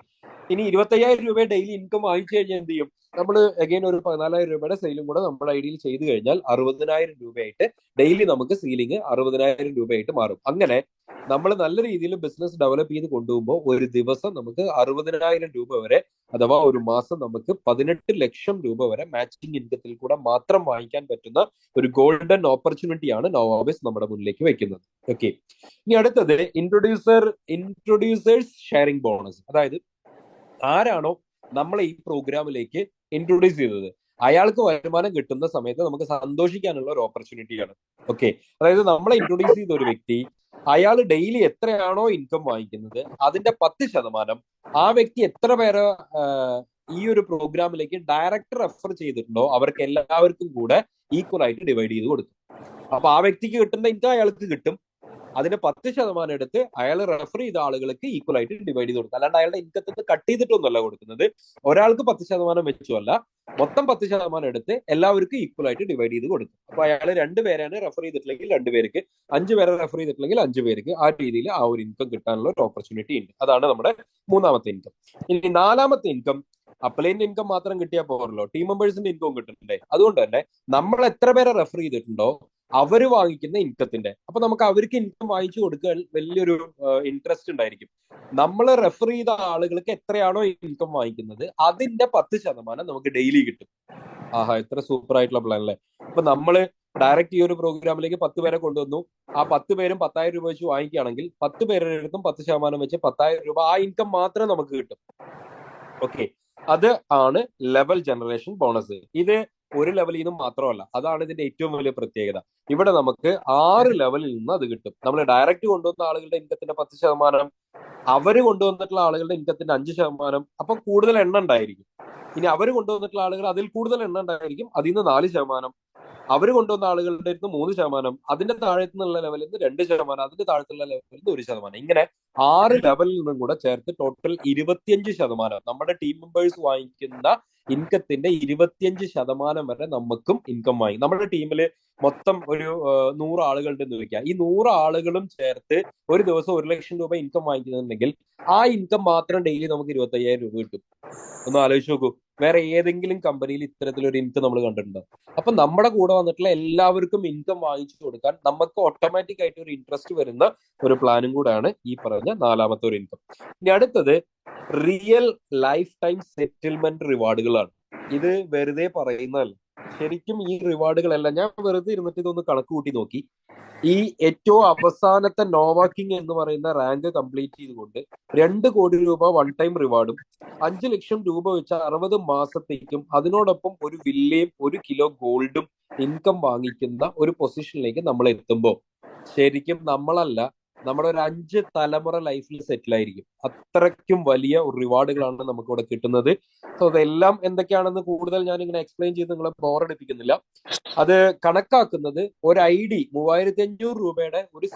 [SPEAKER 1] ഇനി 25,000 രൂപ ഡെയിലി ഇൻകം വാങ്ങിച്ചു കഴിഞ്ഞാൽ എന്ത് ചെയ്യും? നമ്മൾ അഗൈൻ ഒരു 14,000 രൂപയുടെ സെയിലും കൂടെ നമ്മുടെ ഐഡിയിൽ ചെയ്ത് കഴിഞ്ഞാൽ 60,000 രൂപയായിട്ട് ഡെയിലി നമുക്ക് സീലിംഗ് 60,000 രൂപയായിട്ട് മാറും. അങ്ങനെ നമ്മൾ നല്ല രീതിയിൽ ബിസിനസ് ഡെവലപ്പ് ചെയ്ത് കൊണ്ടുപോകുമ്പോൾ ഒരു ദിവസം നമുക്ക് 60,000 രൂപ വരെ, അഥവാ ഒരു മാസം നമുക്ക് 18 ലക്ഷം രൂപ വരെ മാച്ചിങ് ഇൻകത്തിൽ കൂടെ മാത്രം വാങ്ങിക്കാൻ പറ്റുന്ന ഒരു ഗോൾഡൻ ഓപ്പർച്യൂണിറ്റിയാണ് നോവാബിസ് നമ്മുടെ മുന്നിലേക്ക് വെക്കുന്നത്. ഓക്കെ, ഇനി അടുത്തത് ഇൻട്രൊഡ്യൂസേഴ്സ് ഷെയറിംഗ് ബോണസ്. അതായത് ആരാണോ നമ്മളെ ഈ പ്രോഗ്രാമിലേക്ക് ഇൻട്രൊഡ്യൂസ് ചെയ്തത് അയാൾക്ക് വരുമാനം കിട്ടുന്ന സമയത്ത് നമുക്ക് സന്തോഷിക്കാനുള്ള ഒരു ഓപ്പർച്യൂണിറ്റിയാണ്. ഓക്കെ, അതായത് നമ്മളെ ഇൻട്രൊഡ്യൂസ് ചെയ്ത ഒരു വ്യക്തി, അയാൾ ഡെയിലി എത്രയാണോ ഇൻകം വാങ്ങിക്കുന്നത് അതിന്റെ 10% ആ വ്യക്തി എത്ര പേരെ ഈ ഒരു പ്രോഗ്രാമിലേക്ക് ഡയറക്റ്റ് റെഫർ ചെയ്തിട്ടുണ്ടോ അവർക്ക് എല്ലാവർക്കും കൂടെ ഈക്വൽ ആയിട്ട് ഡിവൈഡ് ചെയ്ത് കൊടുക്കും. അപ്പൊ ആ വ്യക്തിക്ക് കിട്ടുന്ന ഇൻകം അയാൾക്ക് കിട്ടും. അതിന് 10% എടുത്ത് അയാൾ റെഫർ ചെയ്ത ആളുകൾക്ക് ഈക്വൽ ആയിട്ട് ഡിവൈഡ് ചെയ്ത് കൊടുക്കും. അല്ലാണ്ട് അയാളുടെ ഇൻകത്തിൽ നിന്ന് കട്ട് ചെയ്തിട്ടൊന്നുമല്ല കൊടുക്കുന്നത്. ഒരാൾക്ക് 10% വെച്ചുമല്ല, മൊത്തം 10% എടുത്ത് എല്ലാവർക്കും ഈക്വൽ ആയിട്ട് ഡിവൈഡ് ചെയ്ത് കൊടുക്കും. അപ്പൊ അയാൾ 2 പേരാണ് റെഫർ ചെയ്തിട്ടില്ലെങ്കിൽ 2 പേർക്ക്, 5 പേരെ റെഫർ ചെയ്തിട്ടില്ലെങ്കിൽ 5 പേർക്ക്, ആ രീതിയിൽ ആ ഒരു ഇൻകം കിട്ടാനുള്ള ഒരു ഓപ്പർച്യൂണിറ്റി ഉണ്ട്. അതാണ് നമ്മുടെ മൂന്നാമത്തെ ഇൻകം. ഇനി നാലാമത്തെ ഇൻകം, അപ്ലൈന്റെ ഇൻകം മാത്രം കിട്ടിയാൽ പോരല്ലോ, ടീം മെമ്പേഴ്സിന്റെ ഇൻകം കിട്ടുന്നുണ്ടേ. അതുകൊണ്ട് തന്നെ നമ്മൾ എത്ര പേരെ റെഫർ ചെയ്തിട്ടുണ്ടോ അവര് വാങ്ങിക്കുന്ന ഇൻകത്തിന്റെ, അപ്പൊ നമുക്ക് അവർക്ക് ഇൻകം വാങ്ങിച്ചു കൊടുക്കാൻ വലിയൊരു ഇൻട്രസ്റ്റ് ഉണ്ടായിരിക്കും. നമ്മൾ റെഫർ ചെയ്ത ആളുകൾക്ക് എത്രയാണോ ഇൻകം വാങ്ങിക്കുന്നത് അതിന്റെ 10% നമുക്ക് ഡെയിലി കിട്ടും. ആഹാ, എത്ര സൂപ്പർ ആയിട്ടുള്ള പ്ലാൻ അല്ലേ. ഇപ്പൊ നമ്മള് ഡയറക്റ്റ് ഈ ഒരു പ്രോഗ്രാമിലേക്ക് 10 പേരെ കൊണ്ടുവന്നു, ആ 10 പേരും 10,000 രൂപ വെച്ച് വാങ്ങിക്കുകയാണെങ്കിൽ 10 പേരുടെ അടുത്തും 10% വെച്ച് 10,000 രൂപ ആ ഇൻകം മാത്രമേ നമുക്ക് കിട്ടും. ഓക്കെ, അത് ആണ് ലെവൽ ജനറേഷൻ ബോണസ്. ഇത് ഒരു ലെവലിൽ നിന്നും മാത്രമല്ല, അതാണ് ഇതിന്റെ ഏറ്റവും വലിയ പ്രത്യേകത. ഇവിടെ നമുക്ക് 6 ലെവലിൽ നിന്ന് അത് കിട്ടും. നമ്മൾ ഡയറക്റ്റ് കൊണ്ടുവന്ന ആളുകളുടെ ഇൻകത്തിന്റെ 10%, അവര് കൊണ്ടുവന്നിട്ടുള്ള ആളുകളുടെ ഇൻകത്തിന്റെ 5%, അപ്പൊ കൂടുതൽ എണ്ണം ഉണ്ടായിരിക്കും. ഇനി അവർ കൊണ്ടുവന്നിട്ടുള്ള ആളുകൾ അതിൽ കൂടുതൽ എണ്ണം ഉണ്ടായിരിക്കും, അതിൽ നിന്ന് 4%, അവർ കൊണ്ടുവന്ന ആളുകളുടെ അടുത്ത് 3%, അതിന്റെ താഴത്തു നിന്നുള്ള ലെവലിൽ നിന്ന് 2%, അതിന്റെ താഴത്തുള്ള ലെവലിൽ നിന്ന് 1%. ഇങ്ങനെ 6 ലെവലിൽ നിന്നും കൂടെ ചേർത്ത് ടോട്ടൽ 25%, നമ്മുടെ ടീം മെമ്പേഴ്സ് വാങ്ങിക്കുന്ന ഇൻകത്തിന്റെ 25% വരെ നമുക്കും ഇൻകം വാങ്ങി. നമ്മുടെ ടീമിൽ മൊത്തം ഒരു 100 ആളുകളുടെ എന്ന് വെക്കുക. ഈ 100 ആളുകളും ചേർത്ത് ഒരു ദിവസം 1 ലക്ഷം രൂപ ഇൻകം വാങ്ങിക്കുന്നുണ്ടെങ്കിൽ ആ ഇൻകം മാത്രം ഡെയിലി നമുക്ക് 25,000 രൂപ കിട്ടും. ഒന്ന് ആലോചിച്ച് നോക്കൂ, വേറെ ഏതെങ്കിലും കമ്പനിയിൽ ഇത്തരത്തിലൊരു ഇൻകം നമ്മൾ കണ്ടിട്ടുണ്ടോ? അപ്പൊ നമ്മുടെ കൂടെ വന്നിട്ടുള്ള എല്ലാവർക്കും ഇൻകം വാങ്ങിച്ചു കൊടുക്കാൻ നമുക്ക് ഓട്ടോമാറ്റിക് ആയിട്ട് ഒരു ഇൻട്രസ്റ്റ് വരുന്ന ഒരു പ്ലാനും കൂടെയാണ് ഈ പറഞ്ഞ നാലാമത്തെ ഒരു ഇൻകം. ഇനി അടുത്തത് റിയൽ ലൈഫ് ടൈം സെറ്റിൽമെന്റ് റിവാർഡുകളാണ്. ഇത് വെറുതെ പറയുന്നതല്ല, ശരിക്കും ഈ റിവാർഡുകളെല്ലാം ഞാൻ വെറുതെ ഇരുന്നിട്ട് ഇതൊന്ന് കണക്ക് കൂട്ടി നോക്കി. ഈ ഏറ്റവും അവസാനത്തെ നോവാക്കിംഗ് എന്ന് പറയുന്ന റാങ്ക് കംപ്ലീറ്റ് ചെയ്തുകൊണ്ട് 2 കോടി രൂപ വൺ ടൈം റിവാർഡും 5 ലക്ഷം രൂപ വെച്ച 60 മാസത്തേക്കും അതിനോടൊപ്പം ഒരു വില്ലയും 1 കിലോ ഗോൾഡും ഇൻകം വാങ്ങിക്കുന്ന ഒരു പൊസിഷനിലേക്ക് നമ്മൾ എത്തുമ്പോൾ ശരിക്കും നമ്മളല്ല, നമ്മുടെ ഒരു 5 തലമുറ ലൈഫിൽ സെറ്റിൽ ആയിരിക്കും. അത്രയ്ക്കും വലിയ റിവാർഡുകളാണ് നമുക്ക് ഇവിടെ കിട്ടുന്നത്. സോ അതെല്ലാം എന്തൊക്കെയാണെന്ന് കൂടുതൽ ഞാൻ ഇങ്ങനെ എക്സ്പ്ലെയിൻ ചെയ്ത് നിങ്ങളെ ബോറടിപ്പിക്കുന്നില്ല. അത് കണക്കാക്കുന്നത് ഒരു ID 3,500 രൂപയുടെ ഒരു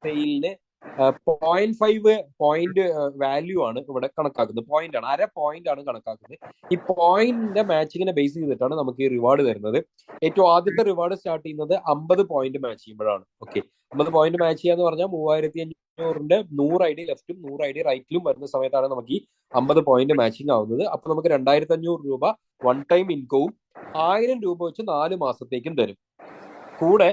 [SPEAKER 1] സെയിലിന് 0.5 പോയിന്റ് വാല്യൂ ആണ് ഇവിടെ കണക്കാക്കുന്നത്. പോയിന്റ് ആണ്, 1/2 പോയിന്റ് ആണ് കണക്കാക്കുന്നത്. ഈ പോയിന്റിന്റെ മാച്ചിങ്ങിനെ ബേസ് ചെയ്തിട്ടാണ് നമുക്ക് ഈ റിവാർഡ് തരുന്നത്. ഏറ്റവും ആദ്യത്തെ റിവാർഡ് സ്റ്റാർട്ട് ചെയ്യുന്നത് 50 പോയിന്റ് മാച്ച് ചെയ്യുമ്പോഴാണ്. ഓക്കെ, 50 പോയിന്റ് മാച്ച് ചെയ്യാന്ന് പറഞ്ഞാൽ 3,500ന്റെ 100 ID ലെഫ്റ്റും 100 ID റൈറ്റിലും വരുന്ന സമയത്താണ് നമുക്ക് ഈ 50 പോയിന്റ് മാച്ചിങ് ആവുന്നത്. അപ്പൊ നമുക്ക് 2,500 രൂപ വൺ ടൈം ഇൻകവും 1,000 രൂപ വെച്ച് 4 മാസത്തേക്കും തരും. കൂടെ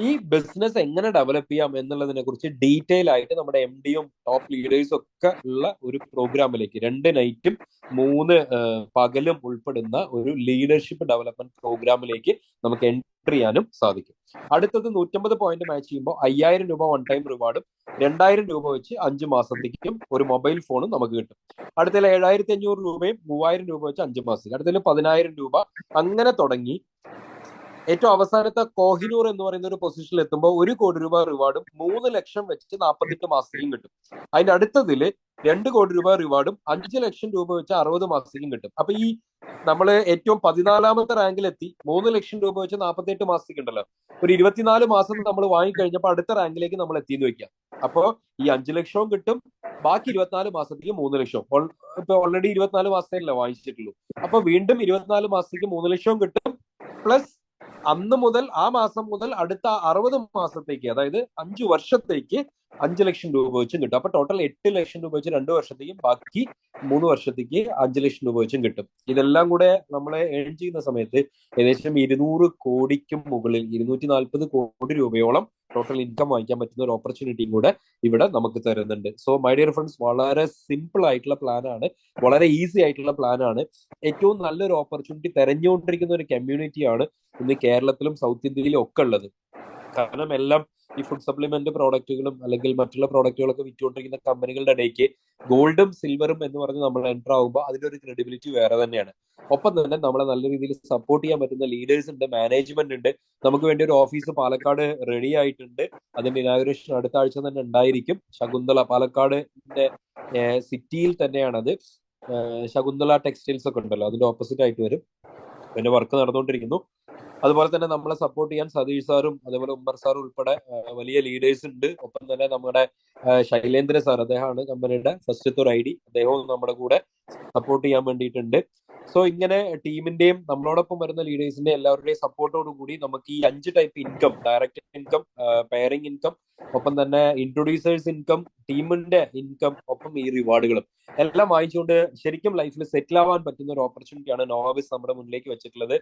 [SPEAKER 1] ഈ ബിസിനസ് എങ്ങനെ ഡെവലപ്പ് ചെയ്യാം എന്നുള്ളതിനെ കുറിച്ച് ഡീറ്റെയിൽ ആയിട്ട് നമ്മുടെ MDയും ടോപ്പ് ലീഡേഴ്സും ഒക്കെ ഉള്ള ഒരു പ്രോഗ്രാമിലേക്ക് 2 നൈറ്റും 3 പകലും ഉൾപ്പെടുന്ന ഒരു ലീഡർഷിപ്പ് ഡെവലപ്മെന്റ് പ്രോഗ്രാമിലേക്ക് നമുക്ക് എൻട്രി ചെയ്യാനും സാധിക്കും. അടുത്തത് 150 പോയിന്റ് മാച്ച് ചെയ്യുമ്പോൾ 5,000 രൂപ വൺ ടൈം റിവാർഡും 2,000 രൂപ വെച്ച് 5 മാസത്തേക്കും ഒരു മൊബൈൽ ഫോണും നമുക്ക് കിട്ടും. അടുത്തതിൽ 7,500 രൂപയും 3,000 രൂപ വെച്ച് 5 മാസത്തേക്ക്, അടുത്തതിൽ 10,000 രൂപ, അങ്ങനെ തുടങ്ങി ഏറ്റവും അവസാനത്തെ കോഹിനൂർ എന്ന് പറയുന്ന ഒരു പൊസിഷനിൽ എത്തുമ്പോൾ 1 കോടി രൂപ റിവാർഡും 3 ലക്ഷം വെച്ച് 48 മാസത്തേക്കും കിട്ടും. അതിന്റെ അടുത്തതില് 2 കോടി രൂപ റിവാർഡും 5 ലക്ഷം രൂപ വെച്ച് 60 മാസത്തേക്കും കിട്ടും. അപ്പൊ ഈ നമ്മള് ഏറ്റവും 14ാമത്തെ റാങ്കിലെത്തി 3 ലക്ഷം രൂപ വെച്ച് 48 മാസത്തേക്ക് ഉണ്ടല്ലോ, ഒരു 24 മാസം നമ്മൾ വാങ്ങിക്കഴിഞ്ഞപ്പോൾ അടുത്ത റാങ്കിലേക്ക് നമ്മൾ എത്തിയെന്ന് വെക്കാം. അപ്പോ ഈ 5 ലക്ഷവും കിട്ടും, ബാക്കി 24 മാസത്തേക്ക് 3 ലക്ഷവും. ഇപ്പൊ ഓൾറെഡി 24 മാസത്തേക്കല്ലേ വാങ്ങിച്ചിട്ടുള്ളൂ. അപ്പൊ വീണ്ടും 24 മാസത്തേക്ക് 3 ലക്ഷവും കിട്ടും, പ്ലസ് അന്ന് മുതൽ ആ മാസം മുതൽ അടുത്ത 60 മാസത്തേക്ക്, അതായത് 5 വർഷത്തേക്ക് 5 ലക്ഷം രൂപ വെച്ചും കിട്ടും. അപ്പൊ ടോട്ടൽ 8 ലക്ഷം രൂപ വെച്ച് 2 വർഷത്തേക്കും ബാക്കി 3 വർഷത്തേക്ക് 5 ലക്ഷം രൂപ വെച്ചും കിട്ടും. ഇതെല്ലാം കൂടെ നമ്മളെ ഏൺ ചെയ്യുന്ന സമയത്ത് ഏകദേശം 200 കോടിക്കും മുകളിൽ 240 കോടി രൂപയോളം ടോട്ടൽ ഇൻകം വാങ്ങിക്കാൻ പറ്റുന്ന ഒരു ഓപ്പർച്യൂണിറ്റിയും കൂടെ ഇവിടെ നമുക്ക് തരുന്നുണ്ട്. സോ മൈ ഡിയർ ഫ്രണ്ട്സ്, വളരെ സിമ്പിൾ ആയിട്ടുള്ള പ്ലാനാണ്, വളരെ ഈസി ആയിട്ടുള്ള പ്ലാനാണ്. ഏറ്റവും നല്ലൊരു ഓപ്പർച്യൂണിറ്റി തെരഞ്ഞുകൊണ്ടിരിക്കുന്ന ഒരു കമ്മ്യൂണിറ്റിയാണ് ഇന്ന് കേരളത്തിലും സൗത്ത് ഇന്ത്യയിലും ഒക്കെ ഉള്ളത്. കാരണം എല്ലാം ഈ ഫുഡ് സപ്ലിമെന്റ് പ്രോഡക്റ്റുകളും അല്ലെങ്കിൽ മറ്റുള്ള പ്രോഡക്റ്റുകളൊക്കെ വിറ്റുകൊണ്ടിരിക്കുന്ന കമ്പനികളുടെ ഇടയ്ക്ക് ഗോൾഡും സിൽവറും എന്ന് പറഞ്ഞ് നമ്മൾ എൻ്റർ ആകുമ്പോൾ അതിന്റെ ഒരു ക്രെഡിബിലിറ്റി വേറെ തന്നെയാണ്. ഒപ്പം തന്നെ നമ്മളെ നല്ല രീതിയിൽ സപ്പോർട്ട് ചെയ്യാൻ പറ്റുന്ന ലീഡേഴ്സ് ഉണ്ട്, മാനേജ്മെന്റ് ഉണ്ട്. നമുക്ക് വേണ്ടി ഒരു ഓഫീസ് പാലക്കാട് റെഡി ആയിട്ടുണ്ട്. അതിന്റെ ഇനാഗുറേഷൻ അടുത്ത ആഴ്ച തന്നെ ഉണ്ടായിരിക്കും. ശകുന്തള, പാലക്കാടിന്റെ സിറ്റിയിൽ തന്നെയാണത്. ശകുന്തള ടെക്സ്റ്റൈൽസ് ഒക്കെ ഉണ്ടല്ലോ, അതിന്റെ ഓപ്പോസിറ്റ് ആയിട്ട് വരും. പിന്നെ വർക്ക് നടന്നുകൊണ്ടിരിക്കുന്നു. അതുപോലെ തന്നെ നമ്മളെ സപ്പോർട്ട് ചെയ്യാൻ സതീഷ് സാറും അതേപോലെ ഉമ്മർ സാറും ഉൾപ്പെടെ വലിയ ലീഡേഴ്സ് ഉണ്ട്. ഒപ്പം തന്നെ നമ്മുടെ ശൈലേന്ദ്ര സാർ, അദ്ദേഹമാണ് കമ്പനിയുടെ ഫസ്റ്റത്തെ ഒരു ID, അദ്ദേഹവും നമ്മുടെ കൂടെ സപ്പോർട്ട് ചെയ്യാൻ വേണ്ടിയിട്ടുണ്ട്. സോ ഇങ്ങനെ ടീമിന്റെയും നമ്മളോടൊപ്പം വരുന്ന ലീഡേഴ്സിന്റെയും എല്ലാവരുടെയും സപ്പോർട്ടോട് കൂടി നമുക്ക് ഈ 5 type income, direct income, pairing income, ഒപ്പം തന്നെ ഇൻട്രൊഡ്യൂസേഴ്സ് ഇൻകം, ടീമിന്റെ ഇൻകം, ഒപ്പം ഈ റിവാർഡുകളും എല്ലാം വാങ്ങിച്ചുകൊണ്ട് ശരിക്കും ലൈഫിൽ സെറ്റിൽ ആവാൻ പറ്റുന്ന ഒരു ഓപ്പർച്യൂണിറ്റിയാണ് നോവാബിസ് നമ്മുടെ മുന്നിലേക്ക് വെച്ചിട്ടുള്ളത്.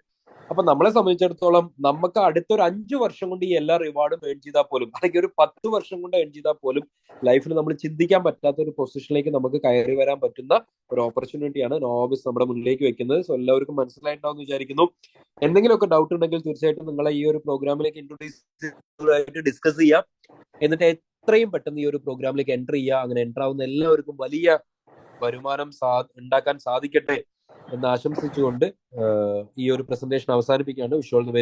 [SPEAKER 1] അപ്പൊ നമ്മളെ സംബന്ധിച്ചിടത്തോളം നമുക്ക് അടുത്തൊരു 5 വർഷം കൊണ്ട് ഈ എല്ലാ റിവാർഡും ഏൺ ചെയ്താൽ പോലും, അല്ലെങ്കിൽ ഒരു 10 വർഷം കൊണ്ട് ഏൺ ചെയ്താൽ പോലും ലൈഫിൽ നമ്മൾ ചിന്തിക്കാൻ പറ്റാത്ത ഒരു പൊസിഷനിലേക്ക് നമുക്ക് കയറി വരാൻ പറ്റുന്ന ഒരു ഓപ്പർച്യൂണിറ്റിയാണ് നോവാബിസ് നമ്മുടെ മുന്നിലേക്ക് വെക്കുന്നത്. സോ എല്ലാവർക്കും മനസ്സിലായിട്ടുണ്ടാവും എന്ന് വിചാരിക്കുന്നു. എന്തെങ്കിലുമൊക്കെ ഡൗട്ട് ഉണ്ടെങ്കിൽ തീർച്ചയായിട്ടും നിങ്ങളെ ഈ ഒരു പ്രോഗ്രാമിലേക്ക് ഇൻട്രൊഡ്യൂസ് ഡിസ്കസ് ചെയ്യാം. എന്നിട്ട് എത്രയും പെട്ടെന്ന് ഈ ഒരു പ്രോഗ്രാമിലേക്ക് എൻ്റർ ചെയ്യുക. അങ്ങനെ എൻ്റർ ആവുന്ന എല്ലാവർക്കും വലിയ വരുമാനം ഉണ്ടാക്കാൻ സാധിക്കട്ടെ എന്ന് ആശംസിച്ചുകൊണ്ട് ഈ ഒരു പ്രസന്റേഷൻ അവസാനിപ്പിക്കുകയാണ്. Wish all the very